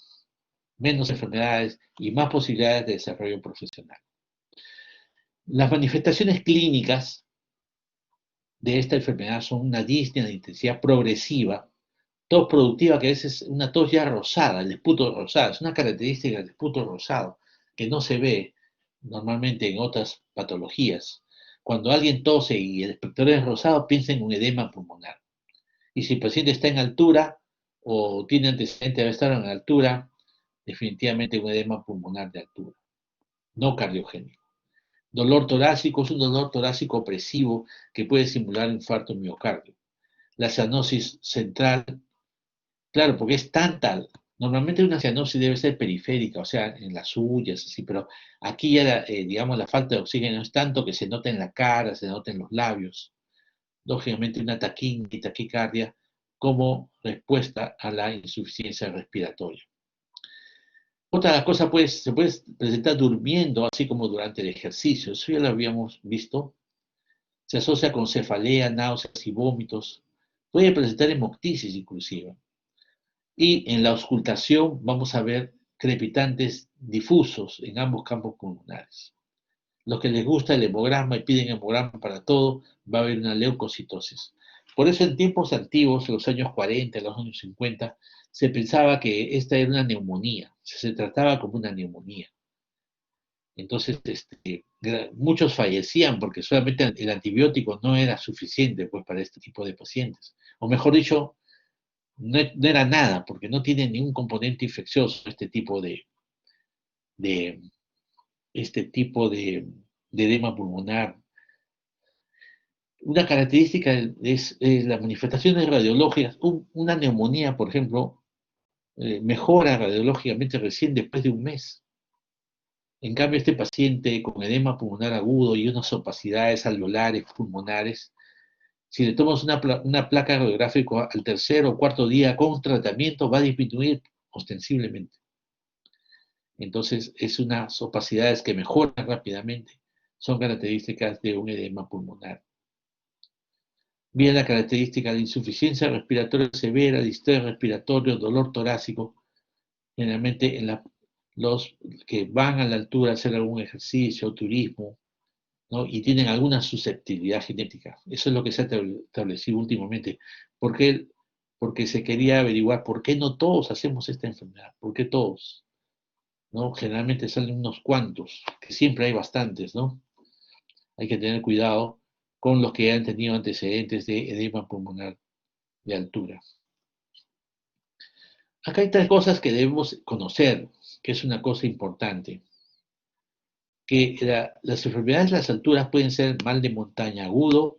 Menos enfermedades y más posibilidades de desarrollo profesional. Las manifestaciones clínicas de esta enfermedad son una disnea de intensidad progresiva, tos productiva, que a veces es una tos ya rosada, el esputo rosado, es una característica del esputo rosado que no se ve normalmente en otras patologías. Cuando alguien tose y el espectador es rosado, piensa en un edema pulmonar. Y si el paciente está en altura o tiene antecedentes de estar en altura, definitivamente un edema pulmonar de altura, no cardiogénico. Dolor torácico es un dolor torácico opresivo que puede simular infarto miocardio. La cianosis central, claro, porque es tanta. Normalmente una cianosis debe ser periférica, o sea, en las uñas, así, pero aquí ya, digamos, la falta de oxígeno es tanto que se nota en la cara, se nota en los labios. Lógicamente una taquicardia y taquicardia como respuesta a la insuficiencia respiratoria. Otra cosa, pues, se puede presentar durmiendo, así como durante el ejercicio. Eso ya lo habíamos visto. Se asocia con cefalea, náuseas y vómitos. Puede presentar hemoptisis inclusive. Y en la auscultación vamos a ver crepitantes difusos en ambos campos pulmonares. Los que les gusta el hemograma y piden hemograma para todo, va a haber una leucocitosis. Por eso en tiempos antiguos, en los años 40, en los años 50, se pensaba que esta era una neumonía, se trataba como una neumonía. Entonces, muchos fallecían porque solamente el antibiótico no era suficiente pues, para este tipo de pacientes. O mejor dicho, no era nada, porque no tiene ningún componente infeccioso de, este tipo de edema pulmonar. Una característica es las manifestaciones radiológicas. Una neumonía, por ejemplo, mejora radiológicamente recién después de un mes. En cambio, este paciente con edema pulmonar agudo y unas opacidades alveolares pulmonares, si le tomas una placa radiográfica al tercer o cuarto día con tratamiento, va a disminuir ostensiblemente. Entonces, es unas opacidades que mejoran rápidamente. Son características de un edema pulmonar. Bien, la característica de insuficiencia respiratoria severa, distrés respiratorio, dolor torácico, generalmente en los que van a la altura a hacer algún ejercicio, turismo, ¿no? Y tienen alguna susceptibilidad genética. Eso es lo que se ha establecido últimamente. ¿Por qué? Porque se quería averiguar por qué no todos hacemos esta enfermedad, por qué todos, ¿no? Generalmente salen unos cuantos, que siempre hay bastantes, ¿no? Hay que tener cuidado con los que han tenido antecedentes de edema pulmonar de altura. Acá hay tres cosas que debemos conocer, que es una cosa importante. Que las enfermedades de las alturas pueden ser mal de montaña agudo,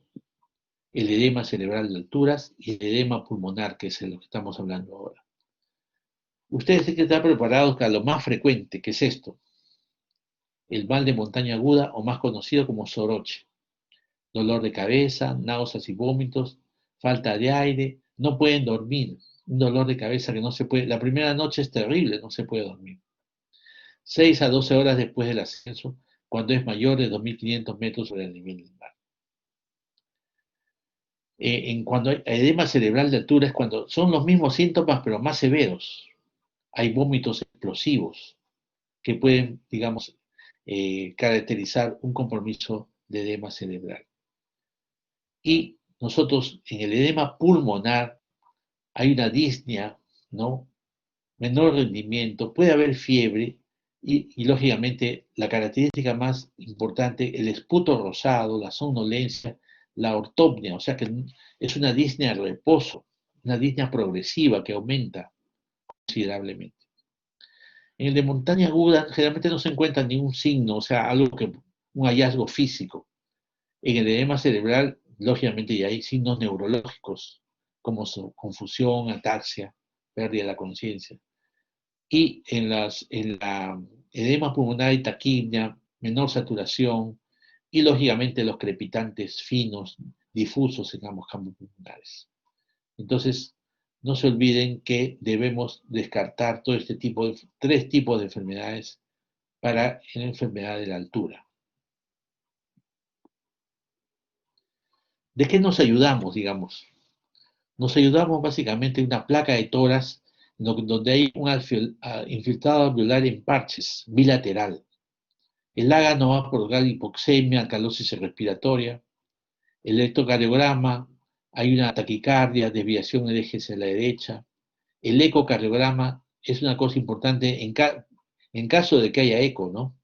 el edema cerebral de alturas y el edema pulmonar, que es de lo que estamos hablando ahora. Ustedes tienen que estar preparados para lo más frecuente, que es esto, el mal de montaña aguda o más conocido como soroche. Dolor de cabeza, náuseas y vómitos, falta de aire, no pueden dormir, un dolor de cabeza que no se puede, la primera noche es terrible, no se puede dormir. 6 a 12 horas después del ascenso, cuando es mayor de 2.500 metros sobre el nivel del mar. Cuando hay edema cerebral de altura es cuando son los mismos síntomas pero más severos. Hay vómitos explosivos que pueden, digamos, caracterizar un compromiso de edema cerebral. Y nosotros en el edema pulmonar hay una disnea, ¿no? Menor rendimiento, puede haber fiebre y lógicamente la característica más importante, el esputo rosado, la somnolencia, la ortopnia, o sea que es una disnea de reposo, una disnea progresiva que aumenta considerablemente. En el de montaña aguda generalmente no se encuentra ningún signo, o sea, un hallazgo físico. En el edema cerebral, lógicamente, ya hay signos neurológicos, como confusión, ataxia, pérdida de la conciencia. Y en la edema pulmonar y taquipnia, menor saturación, y lógicamente los crepitantes finos, difusos en ambos campos pulmonares. Entonces, no se olviden que debemos descartar todo este tipo de, tres tipos de enfermedades para la enfermedad de la altura. ¿De qué nos ayudamos, digamos? Nos ayudamos básicamente en una placa de tórax donde hay un infiltrado alveolar en parches, bilateral. El AGA no va a provocar hipoxemia, alcalosis respiratoria. El electrocardiograma, hay una taquicardia, desviación del eje hacia la derecha. El ecocardiograma es una cosa importante en caso de que haya eco, ¿no?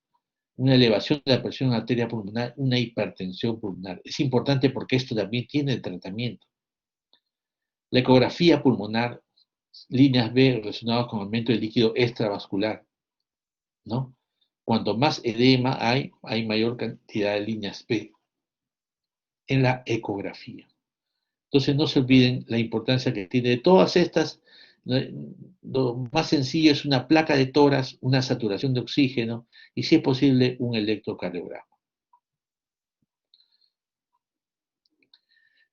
Una elevación de la presión arterial pulmonar, una hipertensión pulmonar. Es importante porque esto también tiene tratamiento. La ecografía pulmonar, líneas B relacionadas con aumento del líquido extravascular, ¿no? Cuanto más edema hay mayor cantidad de líneas B en la ecografía. Entonces no se olviden la importancia que tiene de todas estas. Lo más sencillo es una placa de tórax, una saturación de oxígeno y, si es posible, un electrocardiograma.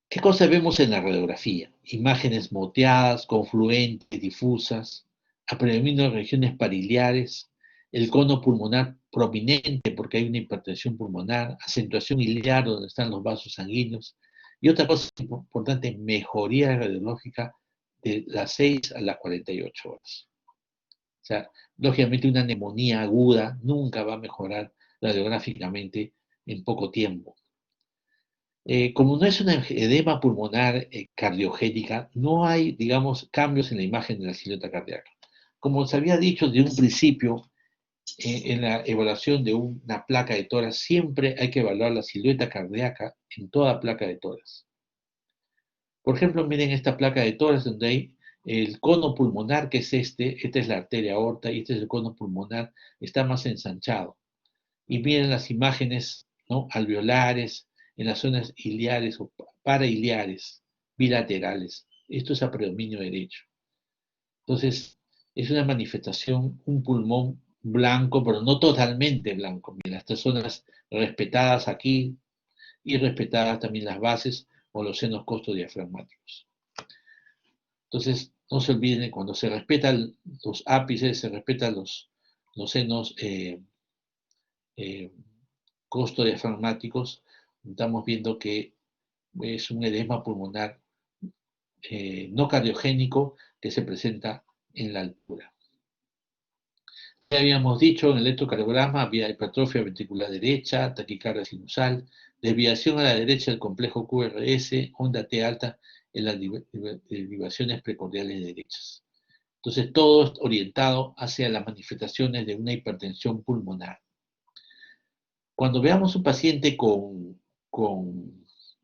¿Qué cosa vemos en la radiografía? Imágenes moteadas, confluentes, difusas, a predominio de regiones pariliares, el cono pulmonar prominente porque hay una hipertensión pulmonar, acentuación iliar donde están los vasos sanguíneos, y otra cosa importante, mejoría radiológica de las 6 a las 48 horas. O sea, lógicamente una neumonía aguda nunca va a mejorar radiográficamente en poco tiempo. Como no es una edema pulmonar cardiogénica, no hay, digamos, cambios en la imagen de la silueta cardíaca. Como se había dicho de un principio, en la evaluación de una placa de tórax, siempre hay que evaluar la silueta cardíaca en toda placa de tórax. Por ejemplo, miren esta placa de tórax donde hay el cono pulmonar, que es esta es la arteria aorta y este es el cono pulmonar, está más ensanchado. Y miren las imágenes, ¿no?, alveolares, en las zonas iliares o parailiares, bilaterales. Esto es a predominio derecho. Entonces, es una manifestación, un pulmón blanco, pero no totalmente blanco. Mira, estas zonas respetadas aquí y respetadas también las bases o los senos costodiafragmáticos. Entonces, no se olviden, cuando se respetan los ápices, se respetan los senos costodiafragmáticos, estamos viendo que es un edema pulmonar no cardiogénico que se presenta en la altura. Ya habíamos dicho, en el electrocardiograma había hipertrofia ventricular derecha, taquicardia sinusal, desviación a la derecha del complejo QRS, onda T alta en las derivaciones precordiales derechas. Entonces, todo es orientado hacia las manifestaciones de una hipertensión pulmonar. Cuando veamos un paciente con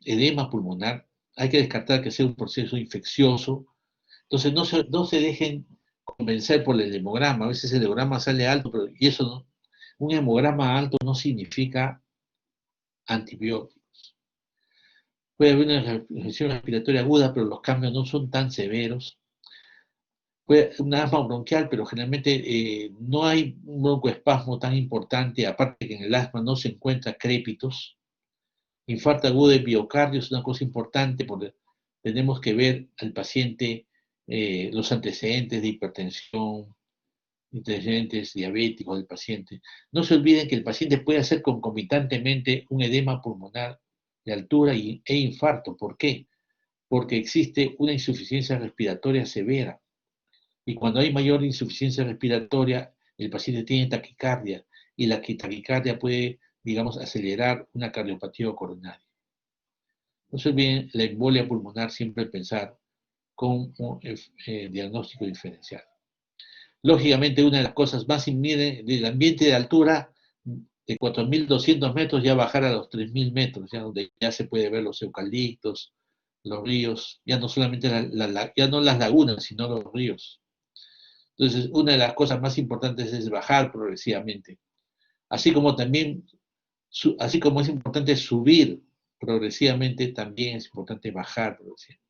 edema pulmonar, hay que descartar que sea un proceso infeccioso. Entonces, no se dejen convencer por el hemograma. A veces el hemograma sale alto, pero y eso no, un hemograma alto no significa antibióticos. Puede haber una infección respiratoria aguda, pero los cambios no son tan severos. Puede una asma bronquial, pero generalmente no hay un broncoespasmo tan importante, aparte que en el asma no se encuentra crépitos. Infarto agudo de miocardio es una cosa importante porque tenemos que ver al paciente los antecedentes de hipertensión, antecedentes diabéticos del paciente. No se olviden que el paciente puede hacer concomitantemente un edema pulmonar de altura e infarto. ¿Por qué? Porque existe una insuficiencia respiratoria severa. Y cuando hay mayor insuficiencia respiratoria, el paciente tiene taquicardia y la taquicardia puede, digamos, acelerar una cardiopatía coronaria. No se olviden la embolia pulmonar, siempre pensar con un diagnóstico diferencial. Lógicamente, una de las cosas más del ambiente de altura, de 4.200 metros, ya bajar a los 3.000 metros, ya donde ya se puede ver los eucaliptos, los ríos, ya no solamente ya no las lagunas, sino los ríos. Entonces, una de las cosas más importantes es bajar progresivamente. Así como también, así como es importante subir progresivamente, también es importante bajar progresivamente.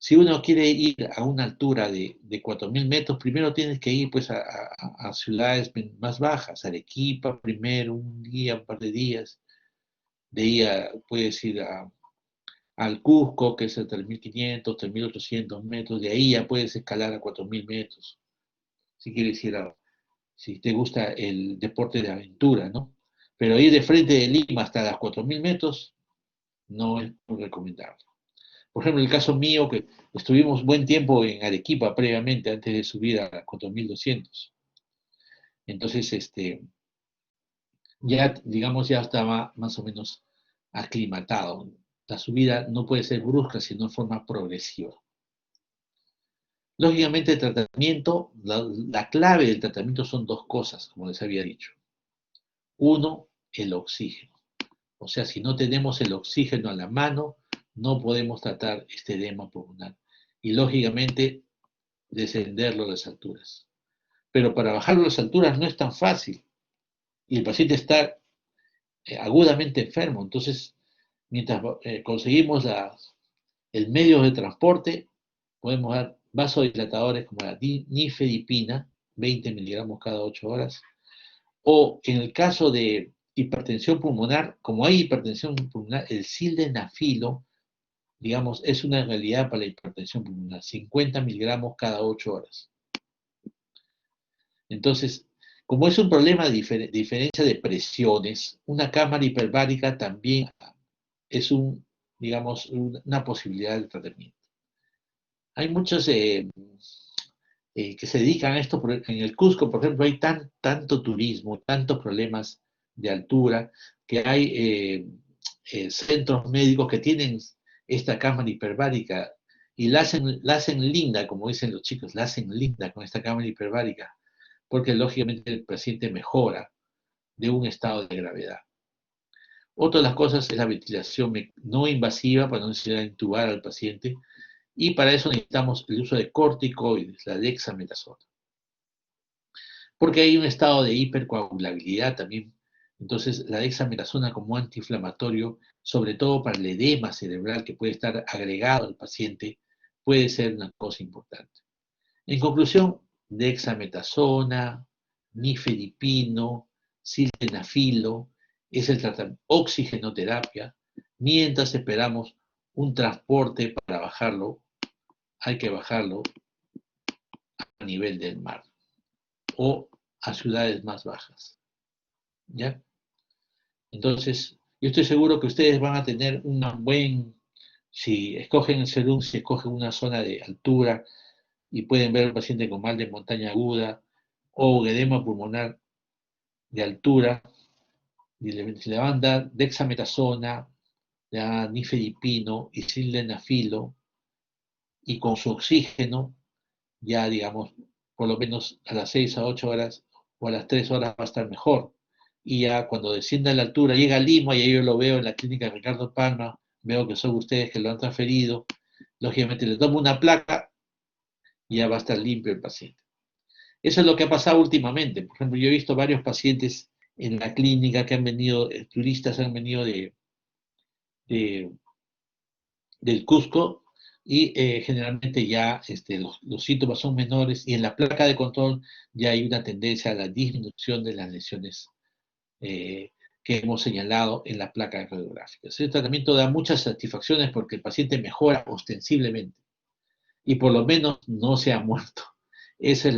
Si uno quiere ir a una altura de 4.000 metros, primero tienes que ir pues, a ciudades más bajas, Arequipa primero, un día, un par de días. De ahí puedes ir al Cusco, que es a 3.500, 3.800 metros. De ahí ya puedes escalar a 4.000 metros. Si quieres ir si te gusta el deporte de aventura, ¿no? Pero ir de frente de Lima hasta las 4.000 metros no es muy recomendable. Por ejemplo, en el caso mío, que estuvimos buen tiempo en Arequipa previamente, antes de subir a 4.200. Entonces, ya, digamos, ya estaba más o menos aclimatado. La subida no puede ser brusca, sino de forma progresiva. Lógicamente, el tratamiento, la clave del tratamiento son dos cosas, como les había dicho. Uno, el oxígeno. O sea, si no tenemos el oxígeno a la mano, no podemos tratar este edema pulmonar. Y lógicamente, descenderlo a las alturas. Pero para bajarlo a las alturas no es tan fácil. Y el paciente está agudamente enfermo. Entonces, mientras conseguimos el medio de transporte, podemos dar vasodilatadores como la nifedipina, 20 miligramos cada 8 horas. O en el caso de hipertensión pulmonar, como hay hipertensión pulmonar, el sildenafilo, digamos, es una realidad para la hipertensión pulmonar, 50 miligramos cada 8 horas. Entonces, como es un problema de diferencia de presiones, una cámara hiperbárica también es digamos, una posibilidad de tratamiento. Hay muchos que se dedican a esto. En el Cusco, por ejemplo, hay tanto turismo, tantos problemas de altura, que hay centros médicos que tienen esta cámara hiperbárica y la hacen linda, como dicen los chicos, la hacen linda con esta cámara hiperbárica, porque lógicamente el paciente mejora de un estado de gravedad. Otra de las cosas es la ventilación no invasiva para no necesitar intubar al paciente, y para eso necesitamos el uso de corticoides, la dexametasona. Porque hay un estado de hipercoagulabilidad también. Entonces, la dexametasona como antiinflamatorio, sobre todo para el edema cerebral que puede estar agregado al paciente, puede ser una cosa importante. En conclusión, dexametasona, nifedipino, sildenafilo, es el tratamiento, oxigenoterapia, mientras esperamos un transporte para bajarlo, hay que bajarlo a nivel del mar o a ciudades más bajas. ¿Ya? Entonces, yo estoy seguro que ustedes van a tener si escogen el SEDUM, si escogen una zona de altura y pueden ver al paciente con mal de montaña aguda o edema pulmonar de altura, y le van a dar dexametasona, nifedipino y sildenafilo, y con su oxígeno, ya digamos, por lo menos a las 6 a 8 horas o a las 3 horas va a estar mejor. Y ya cuando descienda a la altura, llega a Lima, y ahí yo lo veo en la clínica Ricardo Palma, veo que son ustedes que lo han transferido, lógicamente le tomo una placa y ya va a estar limpio el paciente. Eso es lo que ha pasado últimamente. Por ejemplo, yo he visto varios pacientes en la clínica que han venido, turistas han venido del Cusco, y generalmente ya los síntomas son menores, y en la placa de control ya hay una tendencia a la disminución de las lesiones que hemos señalado en la placa radiográfica. Ese tratamiento da muchas satisfacciones porque el paciente mejora ostensiblemente y por lo menos no se ha muerto. Esa es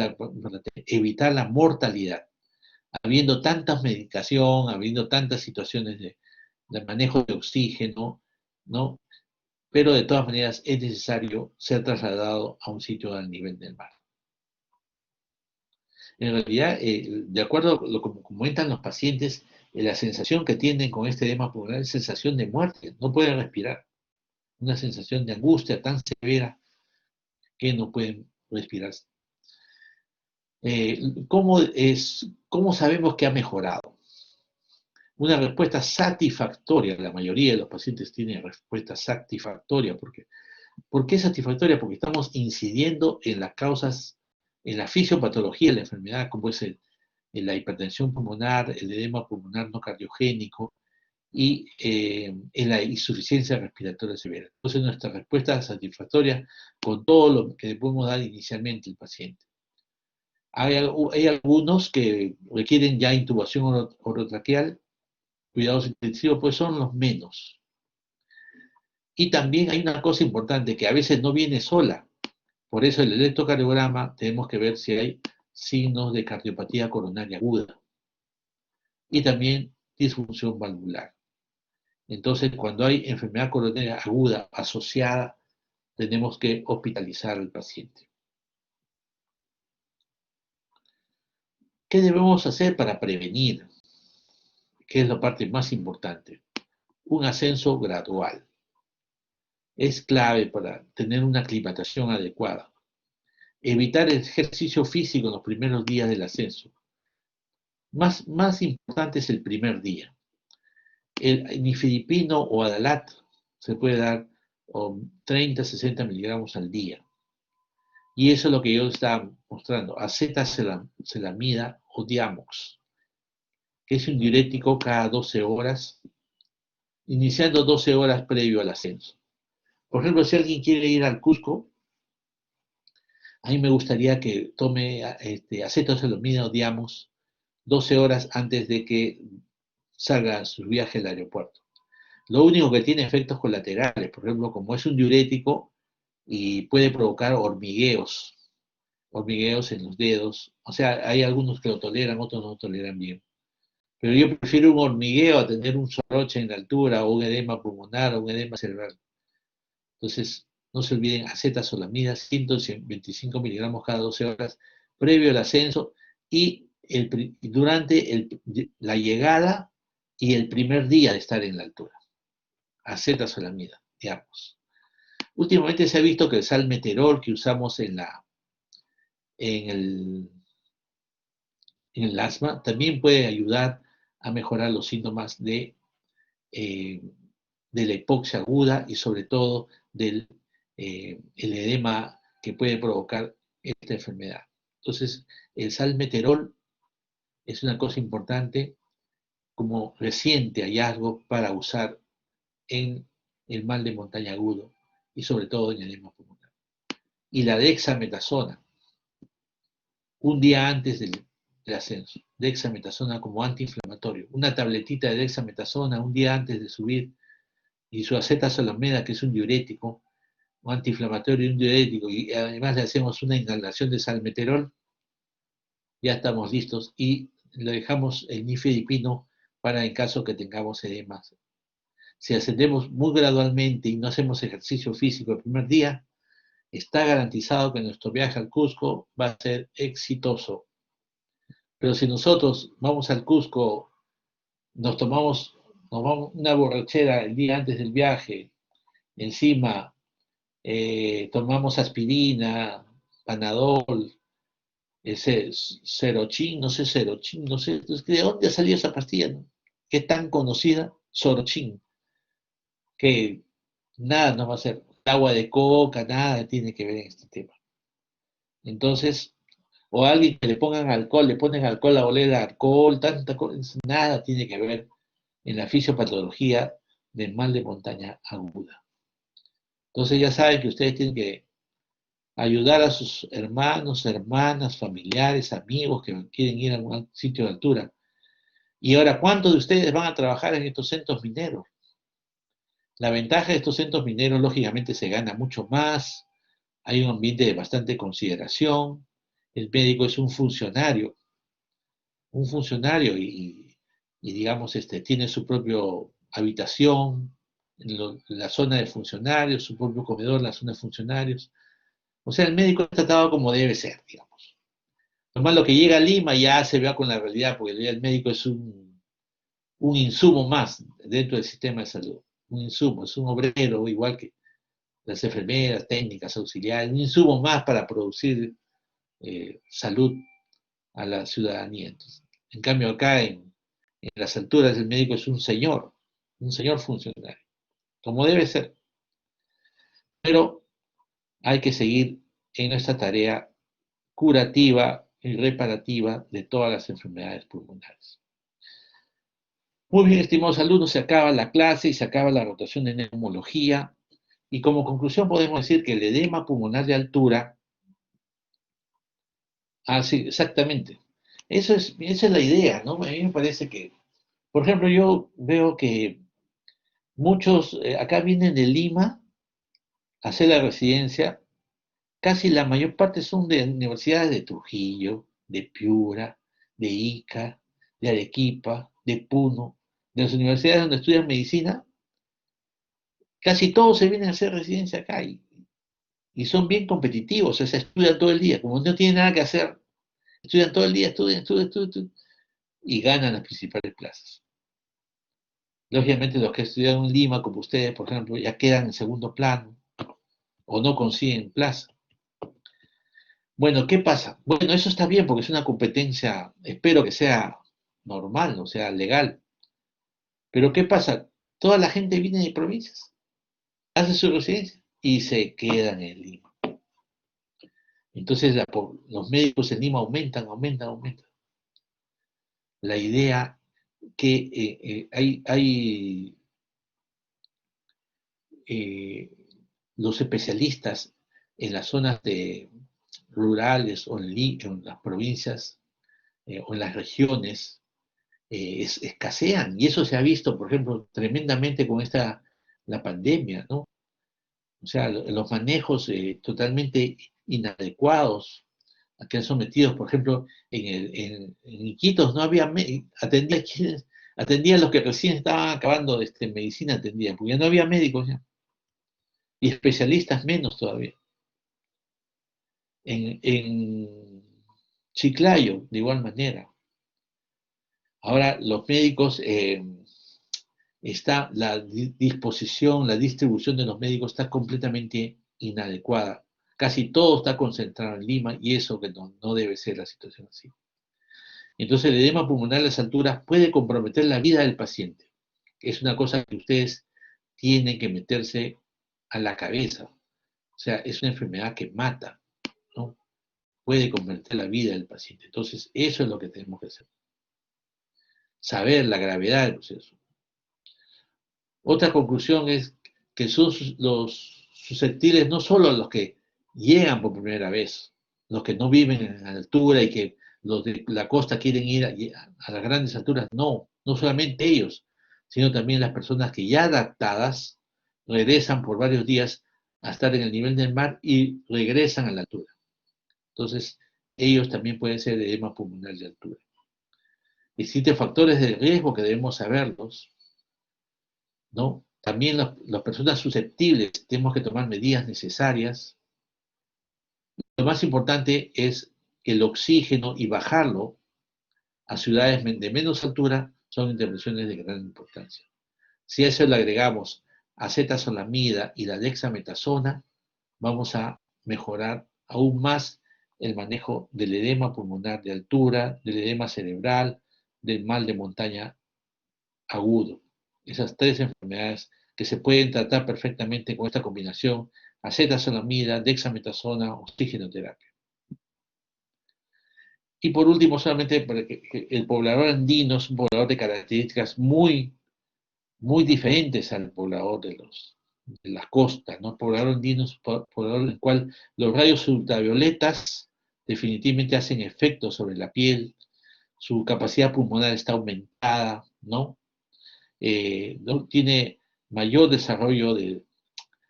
evitar la mortalidad. Habiendo tanta medicación, habiendo tantas situaciones de manejo de oxígeno, ¿no? Pero de todas maneras es necesario ser trasladado a un sitio al nivel del mar. En realidad, de acuerdo a lo que comentan los pacientes, la sensación que tienen con este edema pulmonar es sensación de muerte, no pueden respirar. Una sensación de angustia tan severa que no pueden respirar. ¿Cómo sabemos que ha mejorado? Una respuesta satisfactoria. La mayoría de los pacientes tienen respuesta satisfactoria. ¿Por qué satisfactoria? Porque estamos incidiendo en las causas en la fisiopatología de la enfermedad, como es la hipertensión pulmonar, el edema pulmonar no cardiogénico y en la insuficiencia respiratoria severa. Entonces, nuestra respuesta es satisfactoria con todo lo que le podemos dar inicialmente al paciente. Hay algunos que requieren ya intubación orotraqueal, cuidados intensivos, pues son los menos. Y también hay una cosa importante que a veces no viene sola. Por eso el electrocardiograma tenemos que ver si hay signos de cardiopatía coronaria aguda y también disfunción valvular. Entonces, cuando hay enfermedad coronaria aguda asociada, tenemos que hospitalizar al paciente. ¿Qué debemos hacer para prevenir? ¿Qué es la parte más importante? Un ascenso gradual. Es clave para tener una aclimatación adecuada. Evitar el ejercicio físico en los primeros días del ascenso. Más importante es el primer día. El nifedipino o adalat se puede dar 30-60 miligramos al día. Y eso es lo que yo estaba mostrando, acetacelamida o Diamox, que es un diurético cada 12 horas, iniciando 12 horas previo al ascenso. Por ejemplo, si alguien quiere ir al Cusco, a mí me gustaría que tome acetacelamida o Diamox 12 horas antes de que salga su viaje al aeropuerto. Lo único que tiene efectos colaterales, por ejemplo, como es un diurético y puede provocar hormigueos en los dedos. O sea, hay algunos que lo toleran, otros no lo toleran bien. Pero yo prefiero un hormigueo a tener un soroche en la altura o un edema pulmonar o un edema cerebral. Entonces, no se olviden, acetazolamida, 125 miligramos cada 12 horas, previo al ascenso y durante la llegada y el primer día de estar en la altura. Acetazolamida, digamos. Últimamente se ha visto que el salmeterol que usamos en el asma también puede ayudar a mejorar los síntomas de la hipoxia aguda y sobre todo del el edema que puede provocar esta enfermedad. Entonces, el salmeterol es una cosa importante como reciente hallazgo para usar en el mal de montaña agudo y sobre todo en el edema pulmonar. Y la dexametasona, un día antes del ascenso, dexametasona como antiinflamatorio, una tabletita de dexametasona un día antes de subir, y su acetazolamida, que es un diurético, un antiinflamatorio y un diurético, y además le hacemos una inhalación de salmeterol, ya estamos listos, y le dejamos el nifedipino para en caso que tengamos edemas. Si ascendemos muy gradualmente y no hacemos ejercicio físico el primer día, está garantizado que nuestro viaje al Cusco va a ser exitoso. Pero si nosotros vamos al Cusco, nos tomamos una borrachera el día antes del viaje, encima tomamos aspirina, Panadol, Serochín, no sé, ¿de dónde ha salido esa pastilla? ¿No? Que es tan conocida, Sorochín, que nada nos va a hacer, agua de coca, nada tiene que ver en este tema. Entonces, o a alguien que le pongan alcohol, le ponen alcohol, la bolera de alcohol, tanta cosa, nada tiene que ver en la fisiopatología del mal de montaña aguda. Entonces ya saben que ustedes tienen que ayudar a sus hermanos, hermanas, familiares, amigos que quieren ir a algún sitio de altura. Y ahora, ¿cuántos de ustedes van a trabajar en estos centros mineros? La ventaja de estos centros mineros, lógicamente, se gana mucho más, hay un ambiente de bastante consideración, el médico es un funcionario y digamos, tiene su propia habitación en la zona de funcionarios, su propio comedor en la zona de funcionarios. O sea, el médico es tratado como debe ser, digamos. Nomás lo que llega a Lima ya se vea con la realidad, porque el médico es un insumo más dentro del sistema de salud. Un insumo, es un obrero, igual que las enfermeras, técnicas, auxiliares, un insumo más para producir salud a la ciudadanía. Entonces, en cambio, acá en las alturas, el médico es un señor funcionario, como debe ser. Pero hay que seguir en nuestra tarea curativa y reparativa de todas las enfermedades pulmonares. Muy bien, estimados alumnos, se acaba la clase y se acaba la rotación de neumología. Y como conclusión podemos decir que el edema pulmonar de altura, sí, exactamente, esa es la idea, ¿no? A mí me parece que, por ejemplo, yo veo que muchos acá vienen de Lima a hacer la residencia, casi la mayor parte son de universidades de Trujillo, de Piura, de Ica, de Arequipa, de Puno, de las universidades donde estudian medicina, casi todos se vienen a hacer residencia acá y son bien competitivos, o sea, estudian todo el día, como no tienen nada que hacer, estudian todo el día, estudian, y ganan las principales plazas. Lógicamente los que estudian en Lima, como ustedes, por ejemplo, ya quedan en segundo plano o no consiguen plaza. Bueno, ¿qué pasa? Bueno, eso está bien porque es una competencia, espero que sea normal, no sea legal. Pero ¿qué pasa? Toda la gente viene de provincias, hace su residencia y se quedan en Lima. Entonces los médicos en Lima aumentan. La idea que hay los especialistas en las zonas rurales o en las provincias o en las regiones escasean. Y eso se ha visto, por ejemplo, tremendamente con la pandemia, ¿no? O sea, los manejos totalmente inadecuados a que han sometidos, por ejemplo, en Iquitos no había, atendía a los que recién estaban acabando medicina, atendían, porque ya no había médicos ya, y especialistas menos todavía. En Chiclayo, de igual manera. Ahora, los médicos, la disposición, la distribución de los médicos está completamente inadecuada. Casi todo está concentrado en Lima y eso que no debe ser la situación así. Entonces, el edema pulmonar a las alturas puede comprometer la vida del paciente. Es una cosa que ustedes tienen que meterse a la cabeza. O sea, es una enfermedad que mata, ¿no? Puede comprometer la vida del paciente. Entonces, eso es lo que tenemos que hacer. Saber la gravedad del proceso. Otra conclusión es que son los susceptibles no solo los que llegan por primera vez, los que no viven en altura y que los de la costa quieren ir a las grandes alturas, no solamente ellos, sino también las personas que ya adaptadas regresan por varios días a estar en el nivel del mar y regresan a la altura. Entonces, ellos también pueden ser de edema pulmonar de altura. Existen factores de riesgo que debemos saberlos, ¿no? También las personas susceptibles tenemos que tomar medidas necesarias. Lo más importante es que el oxígeno y bajarlo a ciudades de menos altura son intervenciones de gran importancia. Si a eso le agregamos acetazolamida y la dexametasona, vamos a mejorar aún más el manejo del edema pulmonar de altura, del edema cerebral, del mal de montaña agudo. Esas tres enfermedades que se pueden tratar perfectamente con esta combinación: acetazolamida, dexametasona, oxigenoterapia. Y por último, solamente el poblador andino es un poblador de características muy diferentes al poblador de las costas, ¿no? El poblador andino es un poblador en el cual los rayos ultravioletas definitivamente hacen efecto sobre la piel, su capacidad pulmonar está aumentada, ¿no? ¿No? Tiene mayor desarrollo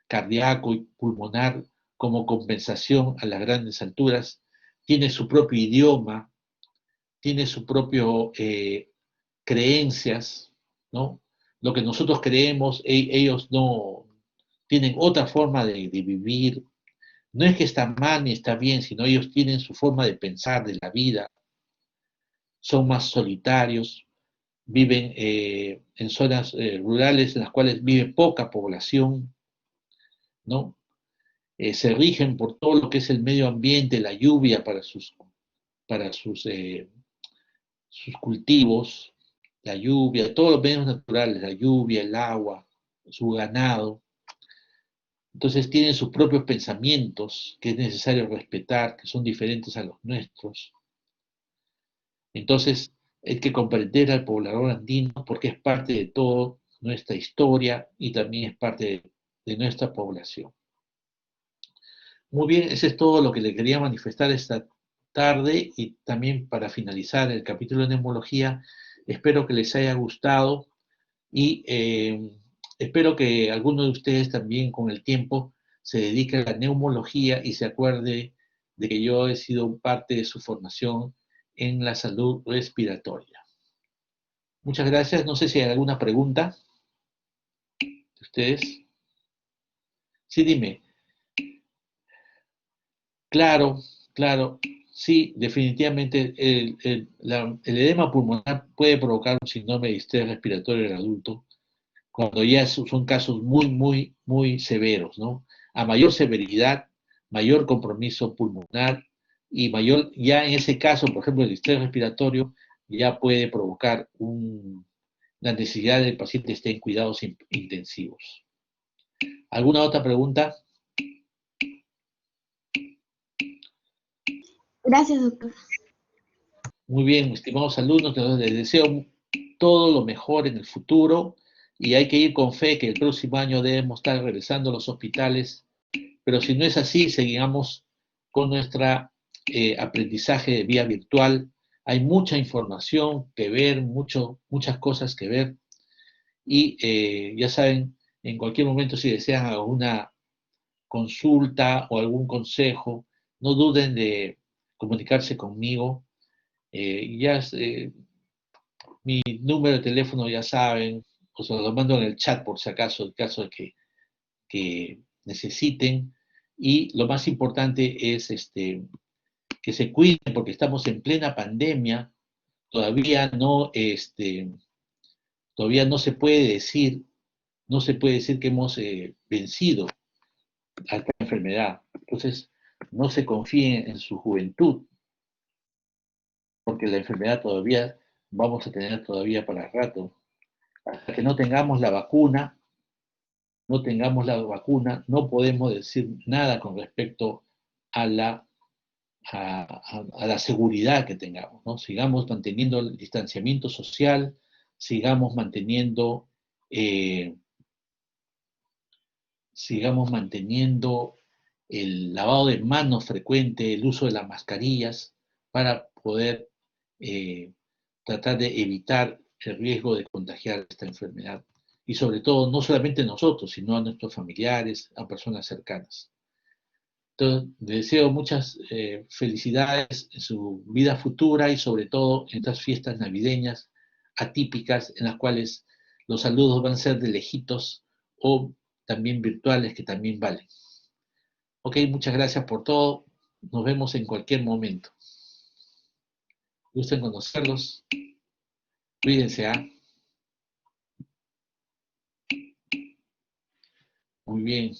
cardíaco y pulmonar como compensación a las grandes alturas, tiene su propio idioma, tiene su propio creencias, ¿no? Lo que nosotros creemos, ellos no tienen otra forma de vivir. No es que está mal ni está bien, sino ellos tienen su forma de pensar de la vida, son más solitarios, viven en zonas rurales en las cuales vive poca población, ¿no? Se rigen por todo lo que es el medio ambiente, la lluvia para sus cultivos, la lluvia, todos los medios naturales, la lluvia, el agua, su ganado. Entonces tienen sus propios pensamientos que es necesario respetar, que son diferentes a los nuestros. Entonces hay que comprender al poblador andino porque es parte de toda nuestra historia y también es parte de nuestra población. Muy bien, eso es todo lo que le quería manifestar esta tarde y también para finalizar el capítulo de neumología, espero que les haya gustado y espero que alguno de ustedes también con el tiempo se dedique a la neumología y se acuerde de que yo he sido parte de su formación en la salud respiratoria. Muchas gracias. No sé si hay alguna pregunta de ustedes. Sí, dime. Claro, claro. Sí, definitivamente el edema pulmonar puede provocar un síndrome de distrés respiratorio en el adulto cuando ya son casos muy, muy, muy severos, ¿no? A mayor severidad, mayor compromiso pulmonar y mayor, ya en ese caso, por ejemplo, el distrés respiratorio ya puede provocar la necesidad del paciente esté en cuidados intensivos. ¿Alguna otra pregunta? Gracias, doctor. Muy bien, estimados alumnos, les deseo todo lo mejor en el futuro y hay que ir con fe que el próximo año debemos estar regresando a los hospitales, pero si no es así, seguimos con nuestro aprendizaje de vía virtual. Hay mucha información que ver, muchas cosas que ver y ya saben, en cualquier momento si desean alguna consulta o algún consejo, no duden de comunicarse conmigo. Mi número de teléfono ya saben, o se lo mando en el chat por si acaso, en caso de que necesiten. Y lo más importante es que se cuiden porque estamos en plena pandemia. Todavía todavía no se puede decir que hemos vencido a esta enfermedad. Entonces, no se confíen en su juventud, porque la enfermedad todavía vamos a tener todavía para rato. Hasta que no tengamos la vacuna, no podemos decir nada con respecto a la seguridad que tengamos, ¿no? Sigamos manteniendo el distanciamiento social, sigamos manteniendo el lavado de manos frecuente, el uso de las mascarillas para poder eh, tratar de evitar el riesgo de contagiar esta enfermedad. Y sobre todo, no solamente nosotros, sino a nuestros familiares, a personas cercanas. Entonces, les deseo muchas felicidades en su vida futura y sobre todo en estas fiestas navideñas atípicas en las cuales los saludos van a ser de lejitos o también virtuales que también valen. Ok, muchas gracias por todo. Nos vemos en cualquier momento. Gusto en conocerlos. Cuídense, ¿ah? Muy bien.